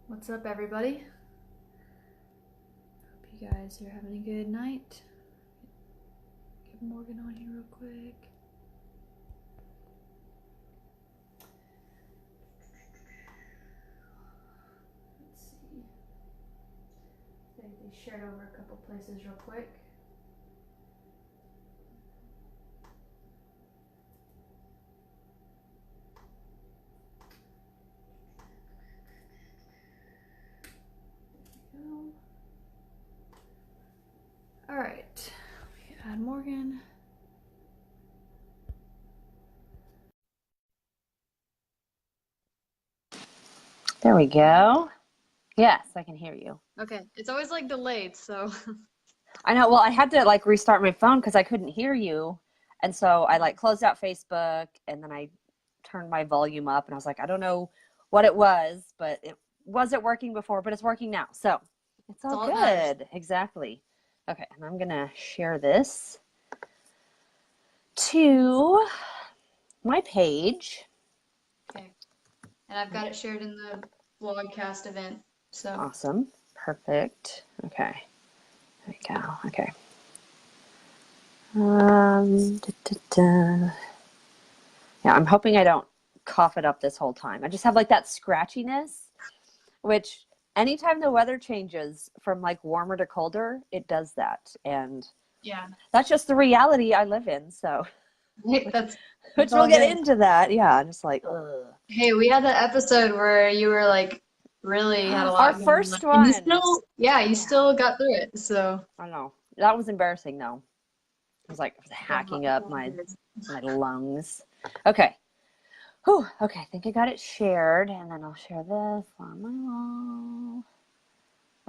What's up, everybody? Hope you guys are having a good night. Get Morgan on here real quick. Let's see. They shared over a couple places real quick. There we go. All right. We add Morgan. There we go. Yes, I can hear you. Okay. It's always like delayed, so. I know. Well, I had to like restart my phone because I couldn't hear you. And so I like closed out Facebook and then I turned my volume up and I was like, I don't know what it was, but it wasn't working before, but it's working now. So it's That's all all that matters. good. Exactly. Okay. And I'm going to share this to my page. Okay. And I've got it shared in the vlogcast event, so. Awesome. Perfect. Okay. There we go. Okay. Da, da, da. Yeah, I'm hoping I don't cough it up this whole time. I just have like that scratchiness, which anytime the weather changes from like warmer to colder, it does that. And Yeah. that's just the reality I live in. So, That's which we'll all get good. into that. Yeah, I'm just like, ugh. Hey, we had that episode where you were like really had a Our lot going on. first And you one. still, yeah, you Yeah, still got through it. So I know. That was embarrassing though. I was like yeah, hacking it's up all good. my lungs. Okay. Whew. Okay, I think I got it shared, and then I'll share this on my wall.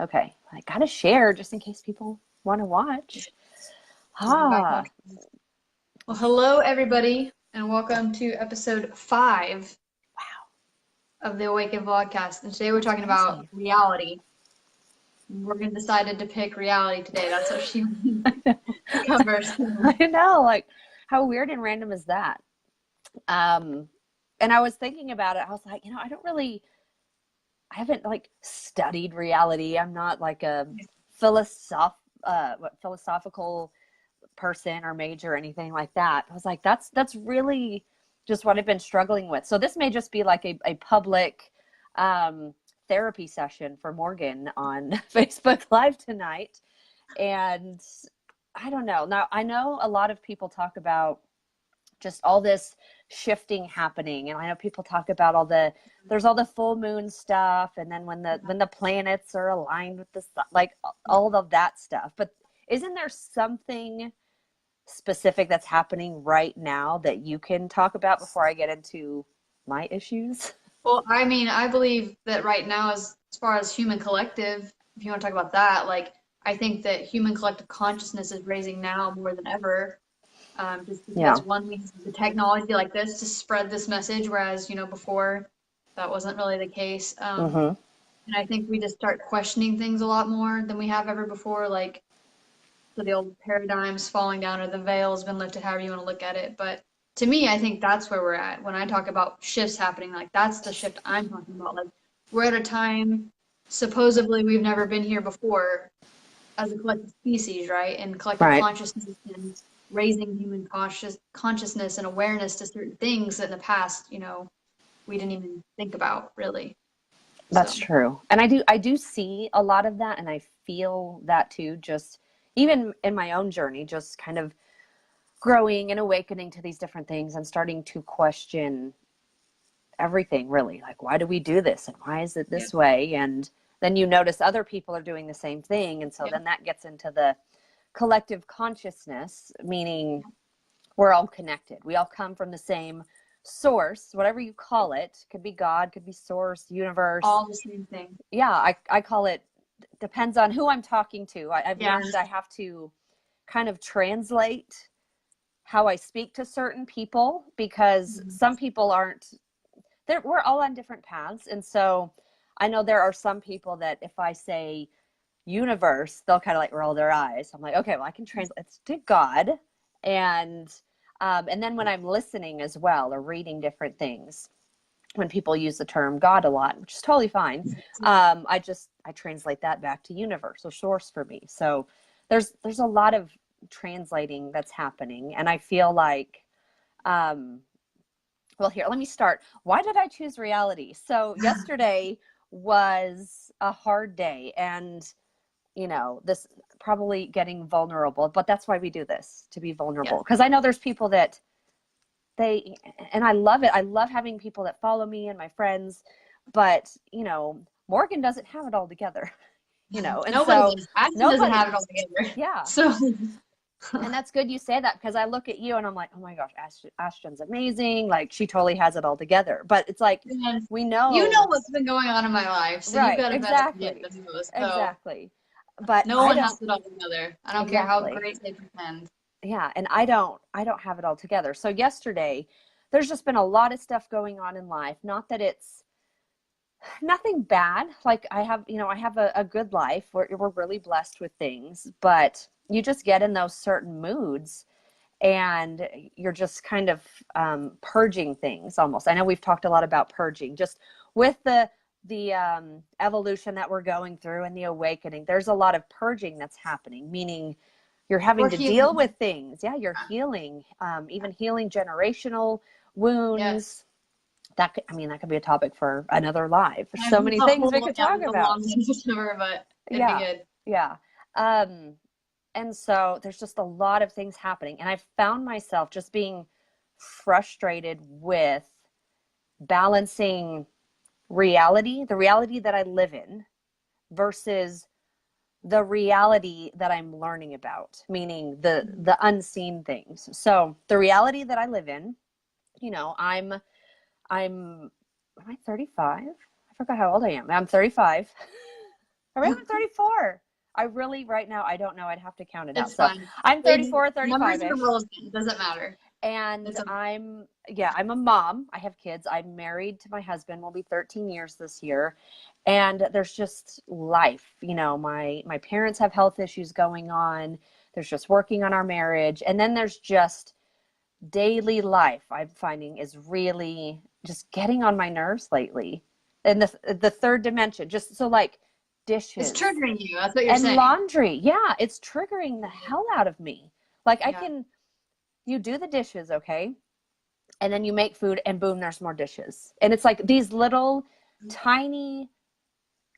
Okay, I gotta share just in case people want to watch. Back Ah, on. Well, hello everybody, and welcome to episode 5 of the Awaken Vlogcast. And today we're that's talking about crazy. reality. Morgan decided to pick reality today. That's what she wanted to cover. So, I know, like, how weird and random is that? Um, and I was thinking about it. I was like, I haven't like studied reality. I'm not like a philosophical person or major or anything like that. I was like, that's really just what I've been struggling with. So this may just be like a public um, therapy session for Morgan on Facebook Live tonight. And I don't know. Now I know a lot of people talk about just all this shifting happening, and I know people talk about there's all the full moon stuff, and then when the planets are aligned with the sun, like all of that stuff. But isn't there something specific that's happening right now that you can talk about before I get into my issues? well, I mean, I believe that right now, as far as human collective, if you want to talk about that, like I think that human collective consciousness is raising now more than ever. Just Yeah. because one, we use the technology like this to spread this message, whereas, before that wasn't really the case. Mm-hmm. And I think we just start questioning things a lot more than we have ever before, like so the old paradigms falling down or the veil has been lifted, however you want to look at it. But to me, I think that's where we're at. When I talk about shifts happening, like that's the shift I'm talking about. Like we're at a time supposedly we've never been here before as a collective species, right? And collective Right. consciousness and raising human consciousness and awareness to certain things that in the past, we didn't even think about really. That's So true. And I do see a lot of that, and I feel that too, just even in my own journey, just kind of growing and awakening to these different things and starting to question everything, really. Like, why do we do this, and why is it yeah, this way? And then you notice other people are doing the same thing, and so yeah, then that gets into the collective consciousness, meaning we're all connected. We all come from the same source, whatever you call it. Could be God, could be source, universe. all the same thing. Yeah, I call it, depends on who I'm talking to. I've Yeah. learned I have to kind of translate how I speak to certain people, because Mhm. some people aren't there. We're all on different paths. And so I know there are some people that if I say universe, they'll kind of like roll their eyes. I'm like, okay, well, I can translate it's to God. And and then when I'm listening as well or reading different things, when people use the term God a lot, which is totally fine. I translate that back to universe or source for me. So there's a lot of translating that's happening. And I feel like, well, here, let me start. Why did I choose reality? So yesterday was a hard day, and this probably getting vulnerable, but that's why we do this, to be vulnerable. Because I know there's people that and I love it. I love having people that follow me and my friends, but Morgan doesn't have it all together, and nobody does. Ashton doesn't have it all together. Yeah. So and that's good you say that, because I look at you and I'm like, oh my gosh, Ashton's amazing. Like, she totally has it all together. But it's like, we know. What's been going on in my life, so right, you've got a exactly. better idea than most. So exactly. But no one has it all together. I don't care how great they pretend. Yeah, and I don't have it all together. So yesterday, there's just been a lot of stuff going on in life. Not that it's nothing bad. Like, I have a good life. We're really blessed with things, but you just get in those certain moods and you're just kind of purging things almost. I know we've talked a lot about purging, just with the evolution that we're going through and the awakening. There's a lot of purging that's happening, meaning you're having to deal with things. Yeah, you're healing, even healing generational wounds. Yes. That could be a topic for another live. There's so many things we could talk about. But it'd be good. Yeah. And so there's just a lot of things happening. And I found myself just being frustrated with balancing reality, the reality that I live in, versus the reality that I'm learning about, meaning the unseen things. So the reality that I live in, am I 35? I forgot how old I am. I'm 35. Or maybe I'm 34. I really, right now, I don't know. I'd have to count it out. So I'm 34, 35. It doesn't matter. And I'm a mom. I have kids. I'm married to my husband. We'll be 13 years this year. And there's just life. My parents have health issues going on. There's just working on our marriage. And then there's just daily life, I'm finding, is really just getting on my nerves lately. And the third dimension, just so like dishes. It's triggering you. That's what you're saying. And laundry. Yeah, it's triggering the hell out of me. Like, you do the dishes, okay? And then you make food and boom, there's more dishes. And it's like these little tiny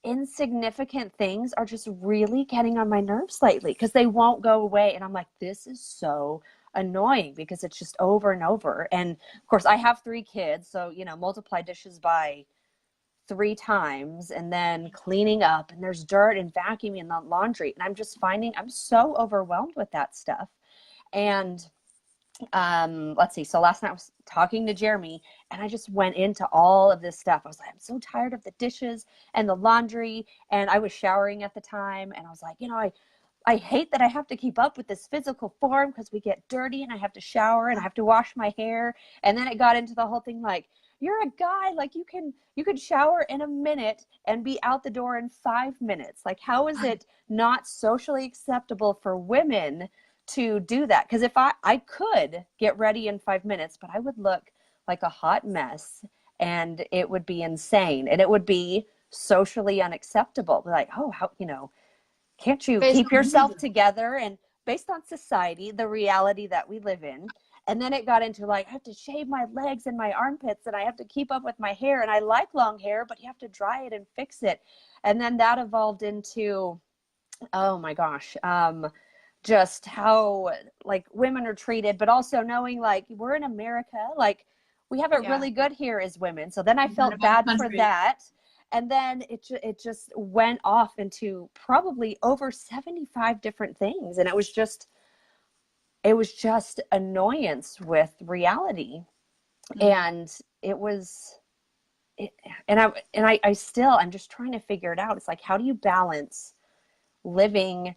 insignificant things are just really getting on my nerves lately, because they won't go away. And I'm like, this is so annoying, because it's just over and over. And of course I have 3 kids. So, multiply dishes by 3 times, and then cleaning up, and there's dirt and vacuuming and the laundry. And I'm just finding I'm so overwhelmed with that stuff. And let's see. So last night I was talking to Jeremy, and I just went into all of this stuff. I was like, I'm so tired of the dishes and the laundry. And I was showering at the time, and I was like, I hate that I have to keep up with this physical form, because we get dirty and I have to shower and I have to wash my hair. And then it got into the whole thing like, you're a guy, like you could shower in a minute and be out the door in 5 minutes. Like, how is it not socially acceptable for women to do that? Because if I could get ready in 5 minutes, but I would look like a hot mess, and it would be insane, and it would be socially unacceptable. Like, oh, how, can't you keep yourself together? And based on society, the reality that we live in. And then it got into like, I have to shave my legs and my armpits, and I have to keep up with my hair, and I like long hair, but you have to dry it and fix it. And then that evolved into, oh my gosh, just how like women are treated, but also knowing like we're in America, like we have it really good here as women. So then I felt bad for that. And then it just went off into probably over 75 different things. And it was just annoyance with reality. And I'm just trying to figure it out. It's like, how do you balance living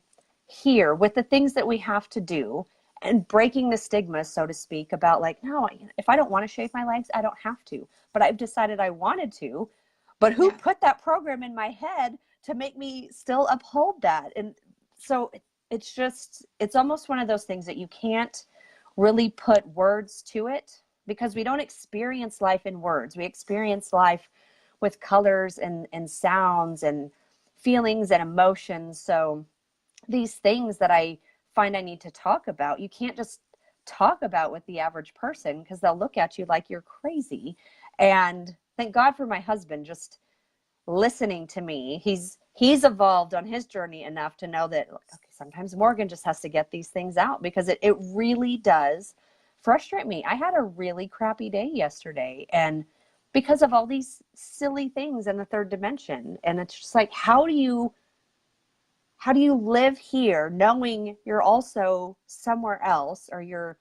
here with the things that we have to do, and breaking the stigma, so to speak, about like, no, if I don't want to shave my legs, I don't have to, but I've decided I wanted to. But who put that program in my head to make me still uphold that? And so it's almost one of those things that you can't really put words to it. because we don't experience life in words. We experience life with colors and sounds and feelings and emotions. So these things that I find I need to talk about, you can't just talk about with the average person because they'll look at you like you're crazy. And thank God for my husband just listening to me. He's evolved on his journey enough to know that, okay, sometimes Morgan just has to get these things out, because it really does frustrate me. I had a really crappy day yesterday, and because of all these silly things in the third dimension. And it's just like, how do you live here knowing you're also somewhere else, or you're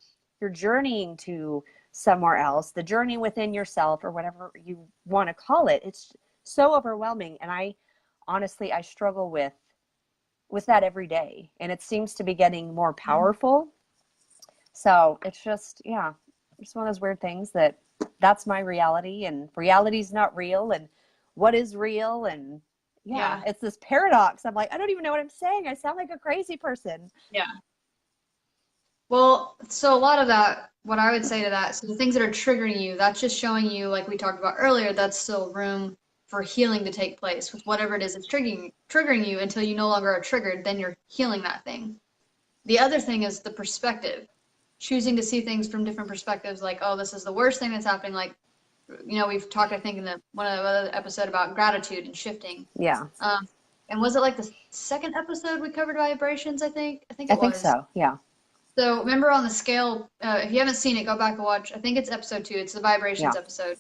journeying to somewhere else, the journey within yourself, or whatever you want to call it? It's so overwhelming. And I honestly struggle with that every day, and it seems to be getting more powerful. So it's just, yeah, it's one of those weird things that's my reality, and reality's not real, and what is real. And yeah, it's this paradox. I'm like, I don't even know what I'm saying. I sound like a crazy person. Yeah. Well, so a lot of that, what I would say to that, so the things that are triggering you, that's just showing you, like we talked about earlier, that's still room for healing to take place with whatever it is that's triggering you. Until you no longer are triggered, then you're healing that thing. The other thing is the perspective, choosing to see things from different perspectives, like, oh, this is the worst thing that's happening. Like, we've talked, I think, in one of the other episode about gratitude and shifting. Yeah. And was it like the second episode we covered vibrations? I think it was. I think so. Yeah. So remember on the scale, if you haven't seen it, go back and watch. I think it's episode 2. It's the vibrations episode.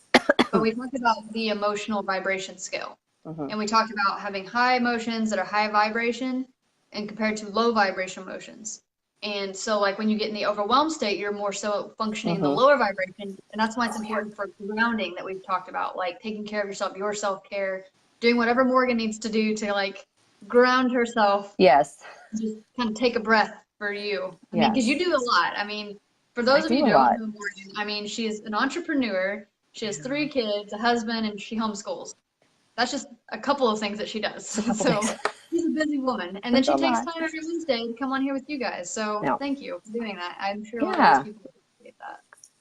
But we talked about the emotional vibration scale. And we talked about having high emotions that are high vibration and compared to low vibration emotions. And so, like, when you get in the overwhelmed state, you're more so functioning in the lower vibration. And that's why it's important for grounding that we've talked about, like taking care of yourself, your self-care, doing whatever Morgan needs to do to, like, ground herself. Yes. Just kind of take a breath for you. I mean, because you do a lot. I mean, for those of you who don't know Morgan, I mean, she's an entrepreneur. She has 3 kids, a husband, and she homeschools. That's just a couple of things that she does. So she's a busy woman. And then she takes time every Wednesday to come on here with you guys. So thank you for doing that. I'm sure a lot of people appreciate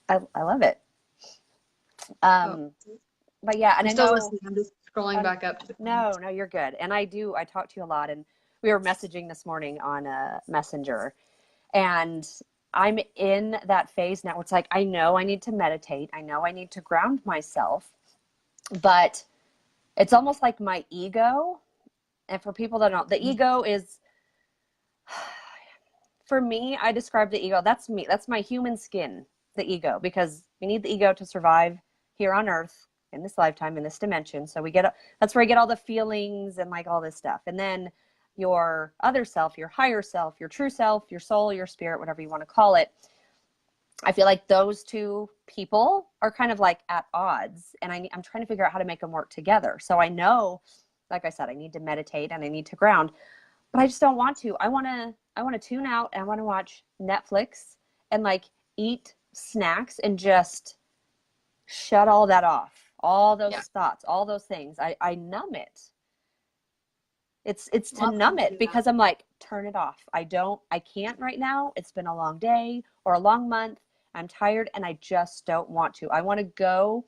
that. I love it. But yeah, and I know I'm just scrolling back up to the No, you're good. And I talk to you a lot, and we were messaging this morning on Messenger, and I'm in that phase now. It's like, I know I need to meditate. I know I need to ground myself, but it's almost like my ego. And for people that don't, the ego is, for me, I describe the ego. That's me. That's my human skin, the ego, because we need the ego to survive here on Earth in this lifetime, in this dimension. So that's where I get all the feelings and like all this stuff. And then your other self, your higher self, your true self, your soul, your spirit, whatever you want to call it. I feel like those two people are kind of like at odds, and I'm trying to figure out how to make them work together. So I know, like I said, I need to meditate and I need to ground, but I just don't want to. I want to tune out, and I want to watch Netflix and like eat snacks and just shut all that off. All those thoughts, all those things. I numb it. It's to numb it, because I'm like, turn it off. I can't right now. It's been a long day or a long month. I'm tired, and I just don't want to. I want to go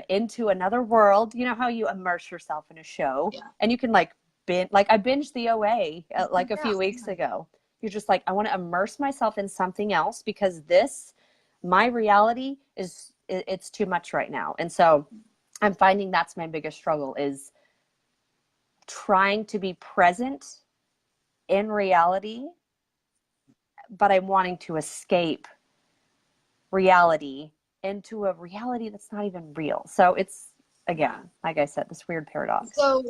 into another world. You know how you immerse yourself in a show, and you can like binge. Like I binged the OA like a few weeks ago. You're just like, I want to immerse myself in something else, because my reality it's too much right now. And so I'm finding that's my biggest struggle, is trying to be present in reality, but I'm wanting to escape reality into a reality that's not even real. So it's, again, like I said, this weird paradox. So,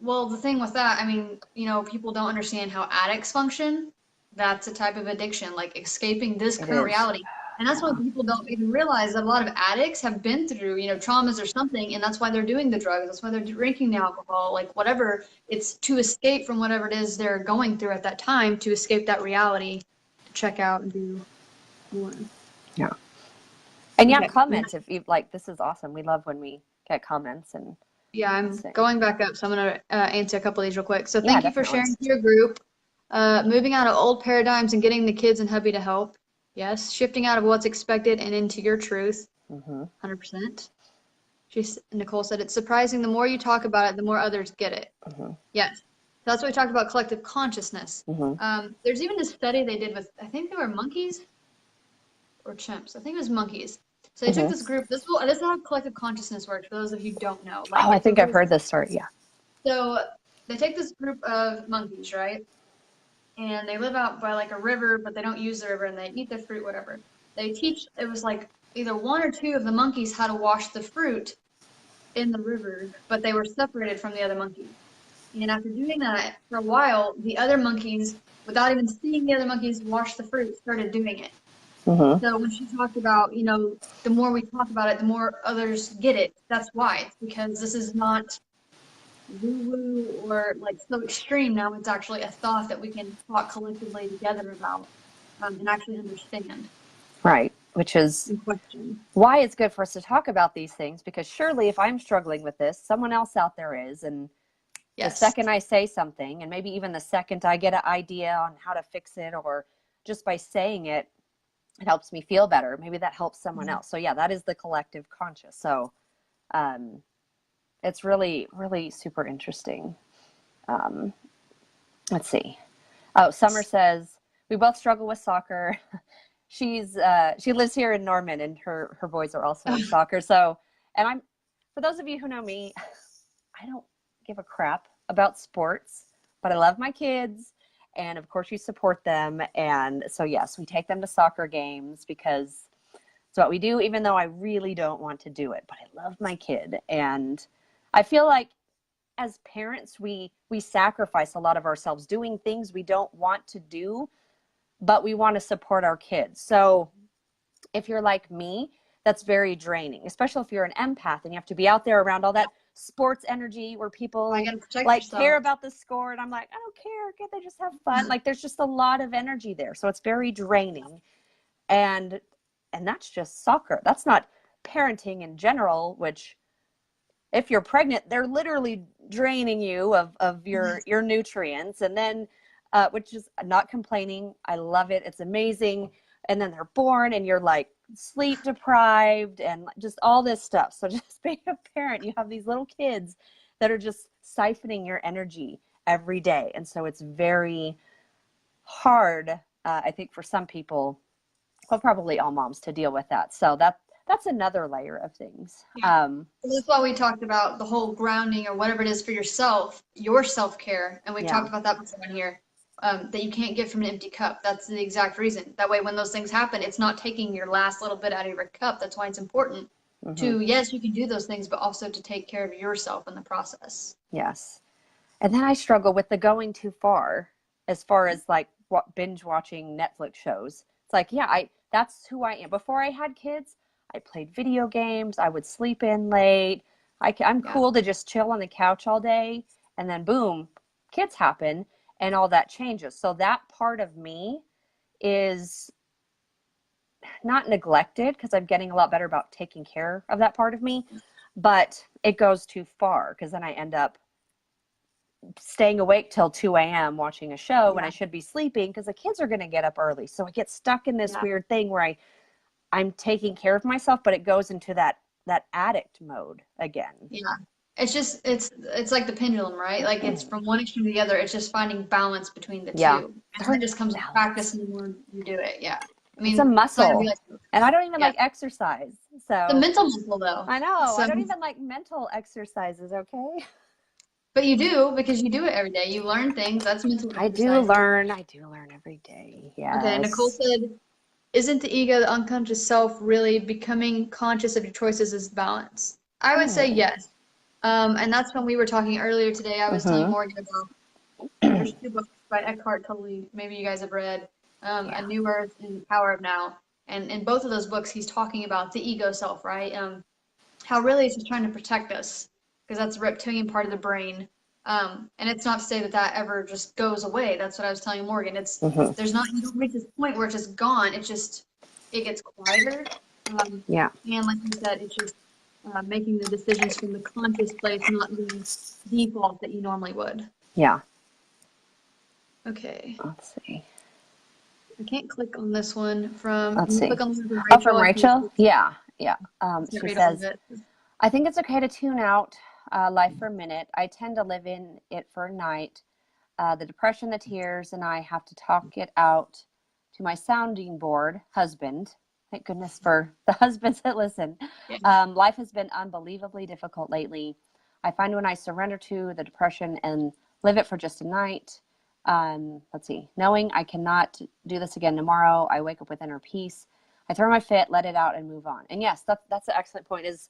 well, the thing with that, I mean, people don't understand how addicts function. That's a type of addiction, like escaping this current reality. And that's why people don't even realize that a lot of addicts have been through, traumas or something, and that's why they're doing the drugs. That's why they're drinking the alcohol, like whatever. It's to escape from whatever it is they're going through at that time, to escape that reality, to check out and do more. Yeah. And comments if you like. This is awesome. We love when we get comments. And yeah, I'm going back up, so I'm going to answer a couple of these real quick. So thank you for sharing to your group. Moving out of old paradigms and getting the kids and hubby to help. Yes, shifting out of what's expected and into your truth. 100%. Nicole said, it's surprising. The more you talk about it, the more others get it. Yes. That's what we talked about, collective consciousness. There's even a study they did with, I think they were monkeys or chimps. I think it was monkeys. So they took this group. This is how collective consciousness works, for those of you who don't know. Like, I think I've heard this story, yeah. So they take this group of monkeys, right? And they live out by like a river, but they don't use the river, and they eat the fruit, whatever. It was like either one or two of the monkeys how to wash the fruit in the river, but they were separated from the other monkeys. And after doing that for a while, the other monkeys, without even seeing the other monkeys wash the fruit, started doing it. So when she talked about, the more we talk about it, the more others get it. That's why. It's because this is not woo-woo or like so extreme. Now it's actually a thought that we can talk collectively together about and actually understand. Right, which is why it's good for us to talk about these things, because surely if I'm struggling with this, someone else out there is, and the second I say something, and maybe even the second I get an idea on how to fix it, or just by saying it, it helps me feel better. Maybe that helps someone else. So yeah, that is the collective conscious. So it's really, really super interesting. Let's see. Oh, Summer says, we both struggle with soccer. She lives here in Norman, and her boys are also in soccer. So, and for those of you who know me, I don't give a crap about sports, but I love my kids, and of course you support them. And so yes, we take them to soccer games because it's what we do, even though I really don't want to do it, but I love my kid. And I feel like as parents, we sacrifice a lot of ourselves doing things we don't want to do, but we want to support our kids. So if you're like me, that's very draining, especially if you're an empath and you have to be out there around all that sports energy where people care about the score. And I'm like, I don't care. Can't they just have fun? Like there's just a lot of energy there. So it's very draining. And that's just soccer. That's not parenting in general, which if you're pregnant, they're literally draining you of your nutrients. And then, which is not complaining. I love it. It's amazing. And then they're born and you're like sleep deprived and just all this stuff. So just being a parent, you have these little kids that are just siphoning your energy every day. And so it's very hard, I think, for some people, well, probably all moms, to deal with that. So that's another layer of things. That's why we talked about the whole grounding or whatever it is for yourself, your self-care. And we've talked about that before in here. That you can't get from an empty cup. That's the exact reason. That way, when those things happen, it's not taking your last little bit out of your cup. That's why it's important to, yes, you can do those things, but also to take care of yourself in the process. Yes. And then I struggle with the going too far as like binge watching Netflix shows. It's like, that's who I am. Before I had kids, I played video games. I would sleep in late. I'm cool to just chill on the couch all day. And then boom, kids happen. And all that changes. So that part of me is not neglected because I'm getting a lot better about taking care of that part of me, but it goes too far because then I end up staying awake till 2 a.m. watching a show when I should be sleeping because the kids are going to get up early. So I get stuck in this weird thing where I'm taking care of myself, but it goes into that addict mode again. Yeah. It's just, it's like the pendulum, right? Like it's from one extreme to the other. It's just finding balance between the two. And it just comes with practice and the more you do it. Yeah. I mean, it's a muscle. And I don't even like exercise. So the mental muscle though. I know. So, I don't even like mental exercises, okay? But you do, because you do it every day. You learn things. That's mental exercise. I do learn every day. Yes. Okay, Nicole said, isn't the ego, the unconscious self, really becoming conscious of your choices is balance? I would say yes. And that's when we were talking earlier today. I was telling Morgan about there's 2 books by Eckhart Tolle. Maybe you guys have read A New Earth and The Power of Now. And in both of those books, he's talking about the ego self, right? How really it's just trying to protect us because that's the reptilian part of the brain. And it's not to say that ever just goes away. That's what I was telling Morgan. It's there's not, you don't reach this point where it's just gone. It gets quieter. And like you said, it's just making the decisions from the conscious place, not the default that you normally would. Yeah. Okay. Let's see. I can't click on this one from, Let's can you see. click on the one from Oh, Rachel? from I Rachel? Yeah. can't She read all of says, it. I think it's okay to tune out life for a minute. I tend to live in it for a night. The depression, the tears, and I have to talk it out to my sounding board husband. Thank goodness for the husbands that listen. Yeah. Life has been unbelievably difficult lately. I find when I surrender to the depression and live it for just a night, let's see, knowing I cannot do this again tomorrow, I wake up with inner peace. I throw my fit, let it out, and move on. And yes, that's an excellent point. Is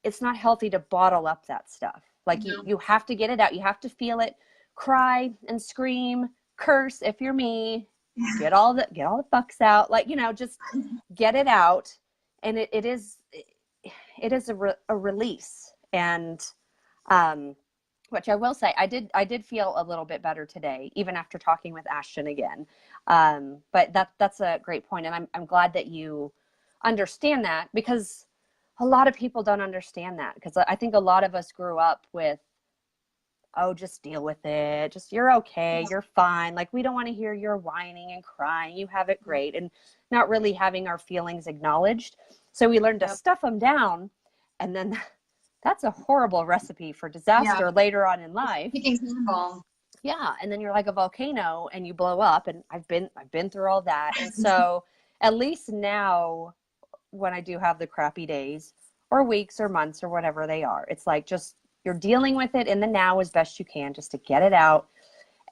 it's not healthy to bottle up that stuff. Like No. you have to get it out. You have to feel it, cry and scream, curse if you're me, get all the fucks out. Like, just get it out. And it is a release. And which I will say, I did feel a little bit better today, even after talking with Ashton again. But that's a great point. And I'm glad that you understand that, because a lot of people don't understand that, because I think a lot of us grew up with, oh, just deal with it. Just, you're okay. You're fine. Like, we don't want to hear you're whining and crying. You have it great. And not really having our feelings acknowledged. So we learned to stuff them down. And then that's a horrible recipe for disaster later on in life. Yeah. And then you're like a volcano and you blow up. And I've been through all that. And so at least now, when I do have the crappy days or weeks or months or whatever they are, it's like, just, you're dealing with it in the now as best you can, just to get it out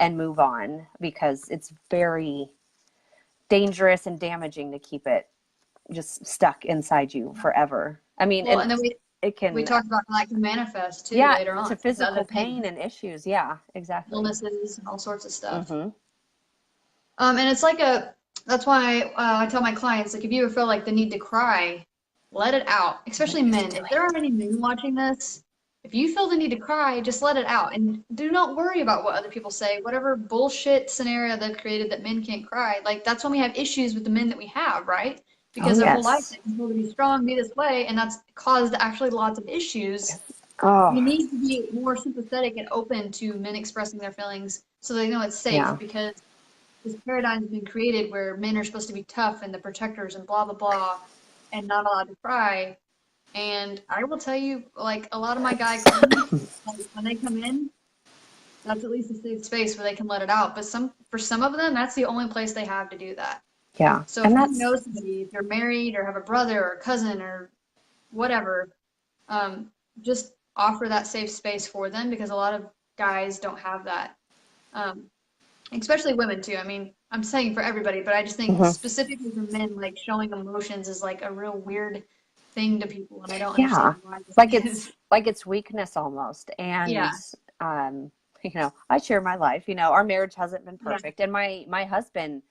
and move on, because it's very dangerous and damaging to keep it just stuck inside you forever. I mean, Well, and then it can, we talked about how that can manifest too later on to physical pain and issues. Yeah, exactly. Illnesses and all sorts of stuff. Mm-hmm. And it's like that's why I tell my clients, like, if you ever feel like the need to cry, let it out, especially men. If there are any men watching this, if you feel the need to cry, just let it out, and do not worry about what other people say, whatever bullshit scenario they've created that men can't cry. Like, that's when we have issues with the men that we have, right? Because their whole life they've been told to be strong, be this way, and that's caused actually lots of issues. We need to be more sympathetic and open to men expressing their feelings so they know it's safe, because this paradigm has been created where men are supposed to be tough and the protectors and blah, blah, blah, and not allowed to cry. And I will tell you, like, a lot of my guy clients, like, when they come in, that's at least a safe space where they can let it out. But for some of them, that's the only place they have to do that. Yeah. So if you know somebody, if you're married or have a brother or a cousin or whatever, just offer that safe space for them, because a lot of guys don't have that. Especially women too. I mean, I'm saying for everybody, but I just think specifically for men, like, showing emotions is like a real weird thing to people, and I don't understand why. It's weakness almost. And I share my life. Our marriage hasn't been perfect, and my husband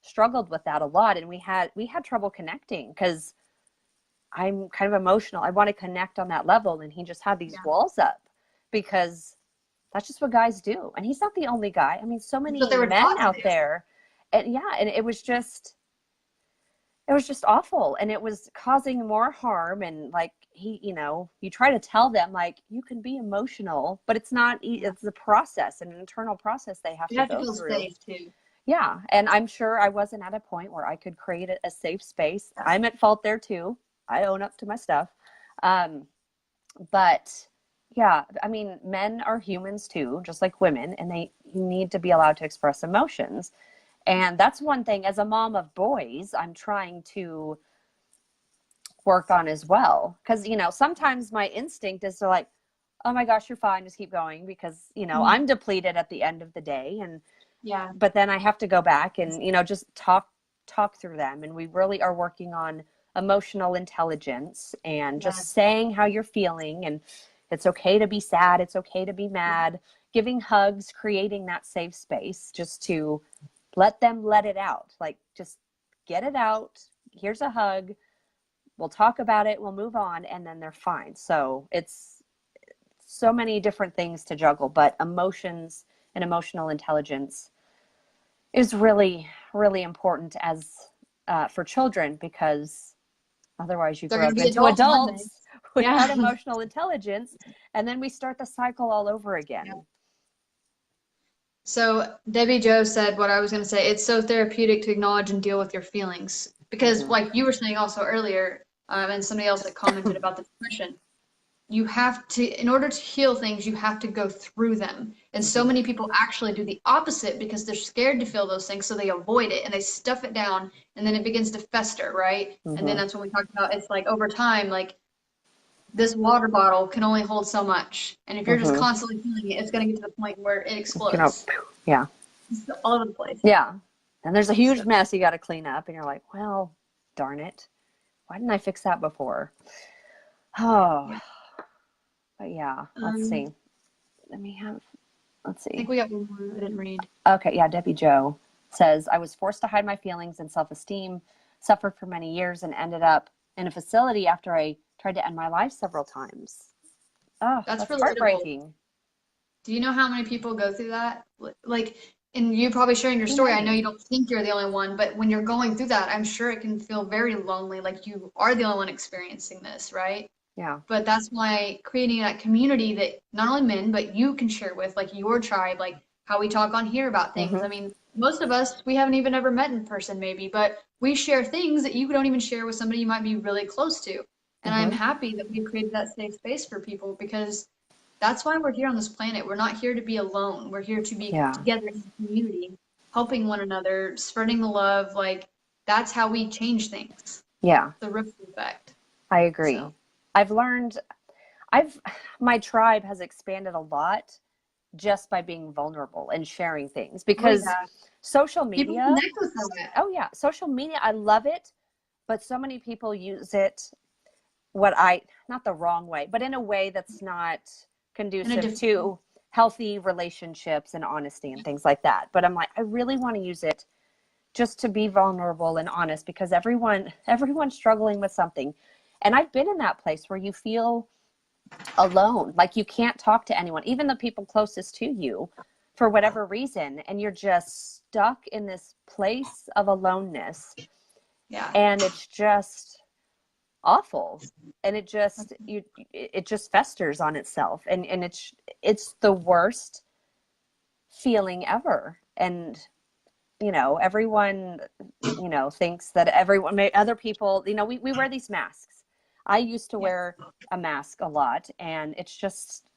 struggled with that a lot, and we had trouble connecting, because I'm kind of emotional. I want to connect on that level, and he just had these walls up, because that's just what guys do. And he's not the only guy. I mean, so many men out there. And and it was just awful, and it was causing more harm. And like, you try to tell them, like, you can be emotional, but it's not, it's a process, an internal process they have to go through. Safe too. Yeah. And I'm sure I wasn't at a point where I could create a safe space. I'm at fault there too. I own up to my stuff. But yeah, I mean, men are humans too, just like women, and you need to be allowed to express emotions. And that's one thing, as a mom of boys, I'm trying to work on as well. Because, sometimes my instinct is to, like, oh my gosh, you're fine, just keep going, because, I'm depleted at the end of the day. And but then I have to go back and, just talk through them. And we really are working on emotional intelligence, and just saying how you're feeling, and it's okay to be sad, it's okay to be mad, giving hugs, creating that safe space just to let them let it out. Like, just get it out. Here's a hug. We'll talk about it. We'll move on, and then they're fine. So it's so many different things to juggle, but emotions and emotional intelligence is really, really important for children, because otherwise you grow up into adults without emotional intelligence, and then we start the cycle all over again. So Debbie Joe said what I was going to say. It's so therapeutic to acknowledge and deal with your feelings because, Mhm. like you were saying also earlier, and somebody else that commented about the depression, you have to, in order to heal things, you have to go through them. And so Mhm. many people actually do the opposite because they're scared to feel those things, so they avoid it and they stuff it down, and then it begins to fester, right? And then Mhm. that's when we talked about it's like over time, like this water bottle can only hold so much. And if you're just Mhm. constantly feeling it, it's going to get to the point where it You know, explodes. yeah. It's all over the place. Yeah. And there's a So, huge mess you got to clean up, and you're like, well, darn it. Why didn't I fix that before? Oh, yeah. but yeah, let's Um, see. Let me have, let's I see. think we got one more I didn't read. Okay, yeah, Debbie Joe says, I was forced to hide my feelings and self esteem, suffered for many years, and ended up in a facility after I tried to end my life several times. Oh, That's that's relatable. heartbreaking. Do you know how many people go through that? Like, and you probably sharing your Too story. I know many. you don't think you're the only one, but when you're going through that, I'm sure it can feel very lonely, like you are the only one experiencing this, right? Yeah. But that's why creating that community that not only men, but you can share with, like your tribe, like how we talk on here about things. Mm-hmm. I mean, most of us, we haven't even ever met in person, maybe, but we share things that you don't even share with somebody you might be really close to. And I'm Mm-hmm. happy that we've created that safe space for people because that's why we're here on this planet. We're not here to be alone. We're here to be Yeah. together in community, helping one another, spreading the love. Like, that's how we change things, Yeah. the ripple effect. I So, agree. I've learned, I've, my tribe has expanded a lot just by being vulnerable and sharing things oh because yeah, social people media, connect with that. oh yeah, social media, I love it, but so many people use it what I, not the wrong way, but in a way that's not In a conducive different way. to healthy relationships and honesty and things like that. But I'm like, I really want to use it just to be vulnerable and honest because everyone's struggling with something. And I've been in that place where you feel alone, like you can't talk to anyone, even the people closest to you for whatever reason, and you're just stuck in this place of aloneness, Yeah. and it's just awful, and it just festers on itself, and it's the worst feeling ever. And everyone thinks that everyone other people, we wear these masks. I used to Yeah. wear a mask a lot, and it's just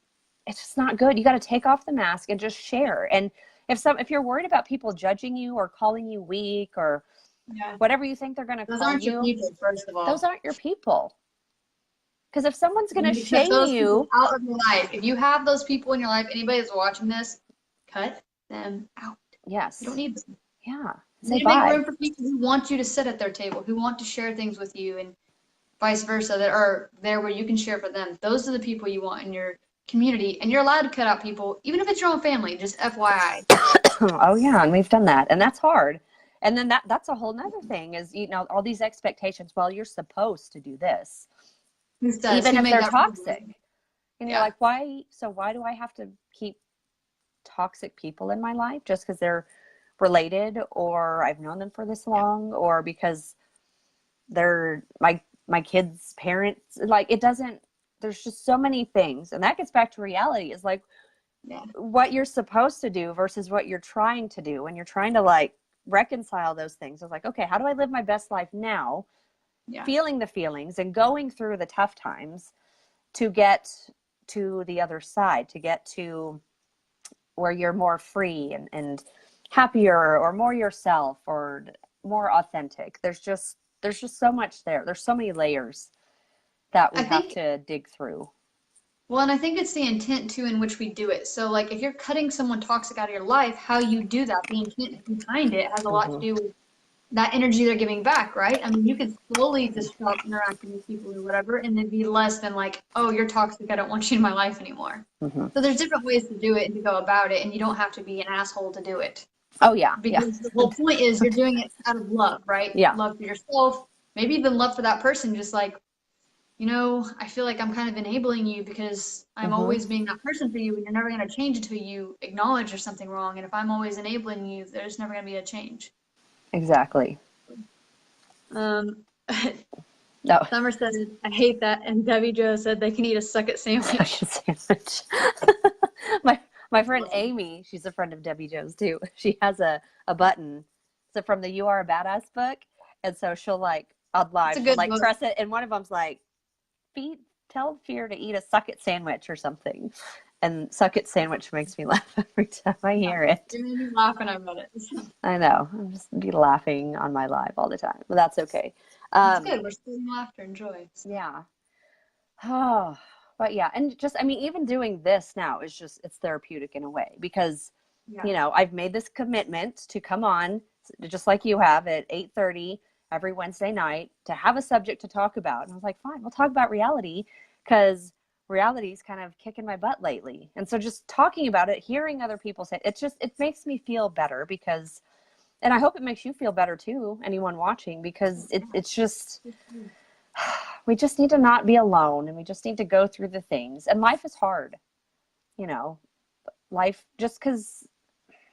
not good. You got to take off the mask and just share. And if you're worried about people judging you or calling you weak or Yeah. whatever you think they're going to Those call aren't your you, people, first of those all. aren't your people. Because if someone's You going to need to cut shame those people you, out of your life. If you have those people in your life, anybody that's watching this, cut them out. You don't yes, need them. yeah, You say need to make bye. room for people who want you to sit at their table, who want to share things with you, and vice versa, that are there where you can share for them. Those are the people you want in your community, and you're allowed to cut out people, even if it's your own family. Just FYI. Oh yeah, and we've done that, and that's hard. And then that's a whole nother thing is all these expectations. Well, you're supposed to do this, Who says? even Who if made they're that rule? toxic. And you're Yeah. like, why? So why do I have to keep toxic people in my life just because they're related or I've known them for this long or because they're my kids' parents? Like it doesn't. There's just so many things, and that gets back to reality. Is like Yeah. what you're supposed to do versus what you're trying to do, and you're trying to like reconcile those things. It's like, okay, how do I live my best life now, Yeah. feeling the feelings and going through the tough times to get to the other side, to get to where you're more free and happier or more yourself or more authentic. There's just so much there. There's so many layers that we I have think, to dig through. well, and I think it's the intent too in which we do it. So, like, if you're cutting someone toxic out of your life, how you do that, the intent behind it has a lot to Mm-hmm. do with that energy they're giving back, right? I mean, you could slowly just stop interacting with people or whatever, and then be less than like, oh, you're toxic. I don't want you in my life anymore. Mm-hmm. So there's different ways to do it and to go about it, and you don't have to be an asshole to do it. Oh yeah, yeah, Because the whole point is you're doing it out of love, right? yeah. Love for yourself, maybe even love for that person, just like, I feel like I'm kind of enabling you because I'm Mm-hmm. always being that person for you, and you're never going to change until you acknowledge there's something wrong. And if I'm always enabling you, there's never going to be a change. Exactly. Um, No. Summer said, I hate that. And Debbie Jo said they can eat a suck it sandwich. Such a sandwich. my My friend Amy, she's a friend of Debbie Jo's too. She has a button. So from the You Are a Badass book. And so she'll like, on It's live, a she'll good like book. press it. And one of them's like, tell fear to eat a suck it sandwich or something. And suck it sandwich makes me laugh every time I hear it. You made me laugh when I read it. I know. I'm just be laughing on my live all the time, but that's okay. It's good. We're spreading laughter and joy. Yeah. Oh, but yeah. And just, I mean, even doing this now is just, it's therapeutic in a way because, Yeah. you know, I've made this commitment to come on just like you have at 8:30 every Wednesday night to have a subject to talk about. And I was like, fine, we'll talk about reality because reality's kind of kicking my butt lately. And so just talking about it, hearing other people say it makes me feel better because, and I hope it makes you feel better too, anyone watching, because it's just, we just need to not be alone and we just need to go through the things. And life is hard, you know, life just because,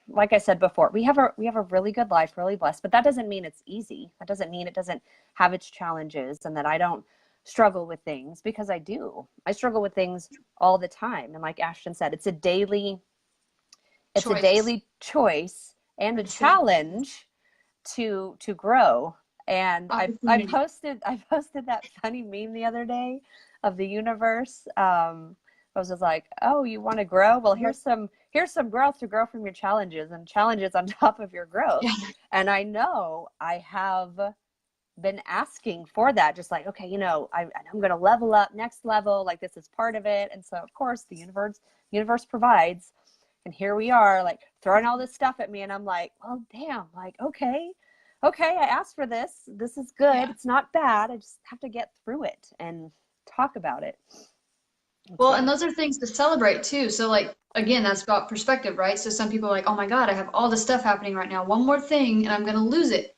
like I said before, we have a really good life, really blessed, but that doesn't mean it's easy. That doesn't mean it doesn't have its challenges and that I don't struggle with things because I do. I struggle with things all the time. And like Ashton said, it's a daily choice and a challenge to grow. And I posted that funny meme the other day of the universe. I was just like, oh, you want to grow? Well, here's some growth to grow from your challenges and challenges on top of your growth. Yeah. And I know I have been asking for that, just like, okay, you know, I'm going to level up, next level, like this is part of it. And so of course the universe provides, and here we are like throwing all this stuff at me. And I'm like, well, damn, like, okay, I asked for this. This is good. Yeah. It's not bad. I just have to get through it and talk about it. Well, and those are things to celebrate too. So like, again, that's about perspective, right? So some people are like, oh my God, I have all this stuff happening right now. One more thing and I'm going to lose it.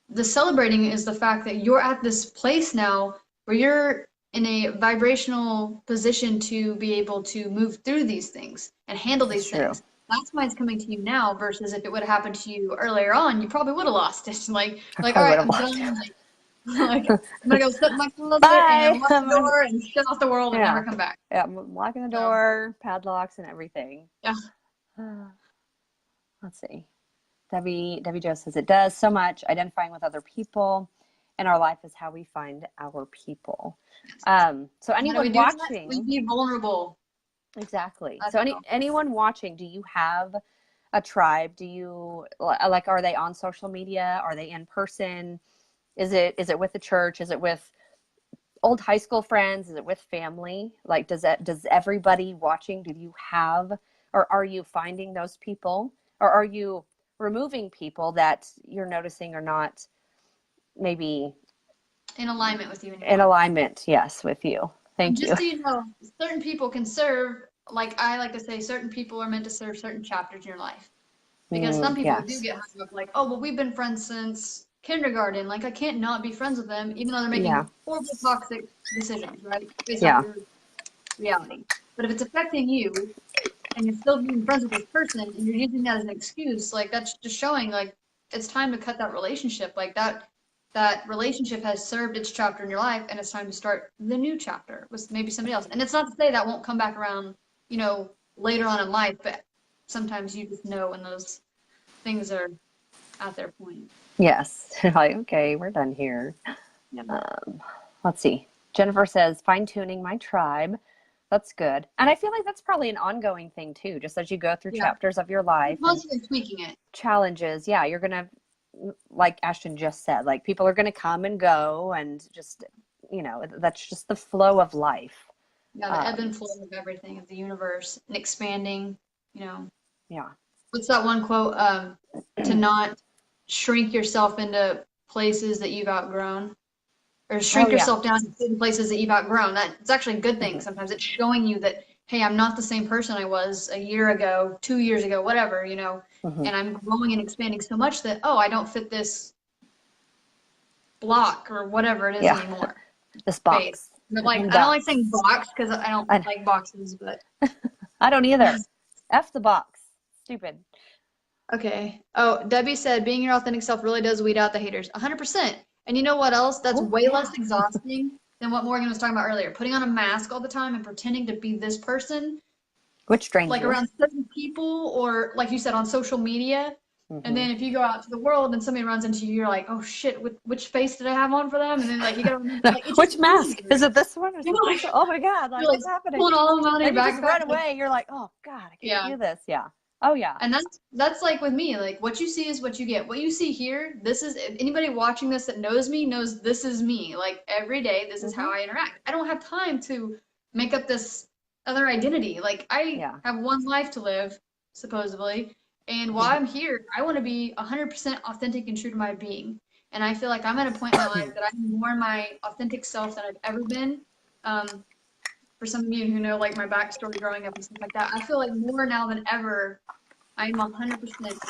The celebrating is the fact that you're at this place now where you're in a vibrational position to be able to move through these things and handle these things. That's why it's coming to you now versus if it would have happened to you earlier on, you probably would have lost it. Like all right, I'm done. Like, I'm gonna go sit in my closet and lock the door and shut off the world and never come back. Yeah, I'm locking the door, padlocks and everything. Yeah. Let's see. Debbie Jo says, it does so much. Identifying with other people in our life is how we find our people. So anyone watching, we be vulnerable. Exactly. So anyone watching, do you have a tribe? Do you like, are they on social media? Are they in person? Is it with the church? Is it with old high school friends? Is it with family? Like, does everybody watching, do you have, or are you finding those people, or are you removing people that you're noticing are not maybe in alignment with you anymore? In alignment, yes, with you. Thank you. Just so you know, certain people can serve, like I like to say, certain people are meant to serve certain chapters in your life. Because some people do get hung up like, oh, well, we've been friends since kindergarten. Like, I can't not be friends with them, even though they're making horrible, toxic decisions, right? Based on your reality. But if it's affecting you, and you're still being friends with this person and you're using that as an excuse, like that's just showing like it's time to cut that relationship. Like that relationship has served its chapter in your life and it's time to start the new chapter with maybe somebody else. And it's not to say that won't come back around, you know, later on in life, but sometimes you just know when those things are at their point. Yes. Like, okay, we're done here. Yeah. Let's see. Jennifer says, fine-tuning my tribe. That's good. And I feel like that's probably an ongoing thing too, just as you go through chapters of your life. Constantly tweaking it. Challenges. Yeah, you're going to, like Ashton just said, like people are going to come and go and just, you know, that's just the flow of life. Yeah, the ebb and flow of everything, of the universe, and expanding, you know. Yeah. What's that one quote? To not shrink yourself into places that you've outgrown. Or shrink yourself down to places that you've outgrown. That's actually a good thing. Sometimes it's showing you that, hey, I'm not the same person I was a year ago, 2 years ago, whatever, you know, and I'm growing and expanding so much that, oh, I don't fit this block or whatever it is anymore. This box. But like, I don't like saying box because I don't like boxes, but. I don't either. F the box. Stupid. Okay. Oh, Debbie said, being your authentic self really does weed out the haters. 100%. And you know what else? That's way less exhausting than what Morgan was talking about earlier. Putting on a mask all the time and pretending to be this person. Which drains like you. around certain people, or like you said, on social media. And Mm-hmm. then if you go out to the world and somebody runs into you, you're like, oh shit, which face did I have on for them? And then like you gotta remember, No, like it just which mask? lingers. Is it this one or is You're it like this one? Oh my God, you're like like what's happening? pulling all of them out of your Then you just backpack. run away. You're like, oh God, I can't Yeah. do this. Yeah. Oh yeah. And that's like with me, like what you see is what you get. What you see here, this is if anybody watching this that knows me knows this is me. Like every day, this is Mm-hmm. how I interact. I don't have time to make up this other identity. Like I Yeah. have one life to live, supposedly, and while Mm-hmm. I'm here, I want to be 100% authentic and true to my being. And I feel like I'm at a point in my life that I'm more my authentic self than I've ever been. Um, for some of you who know like my backstory growing up and stuff like that, I feel like more now than ever I'm 100%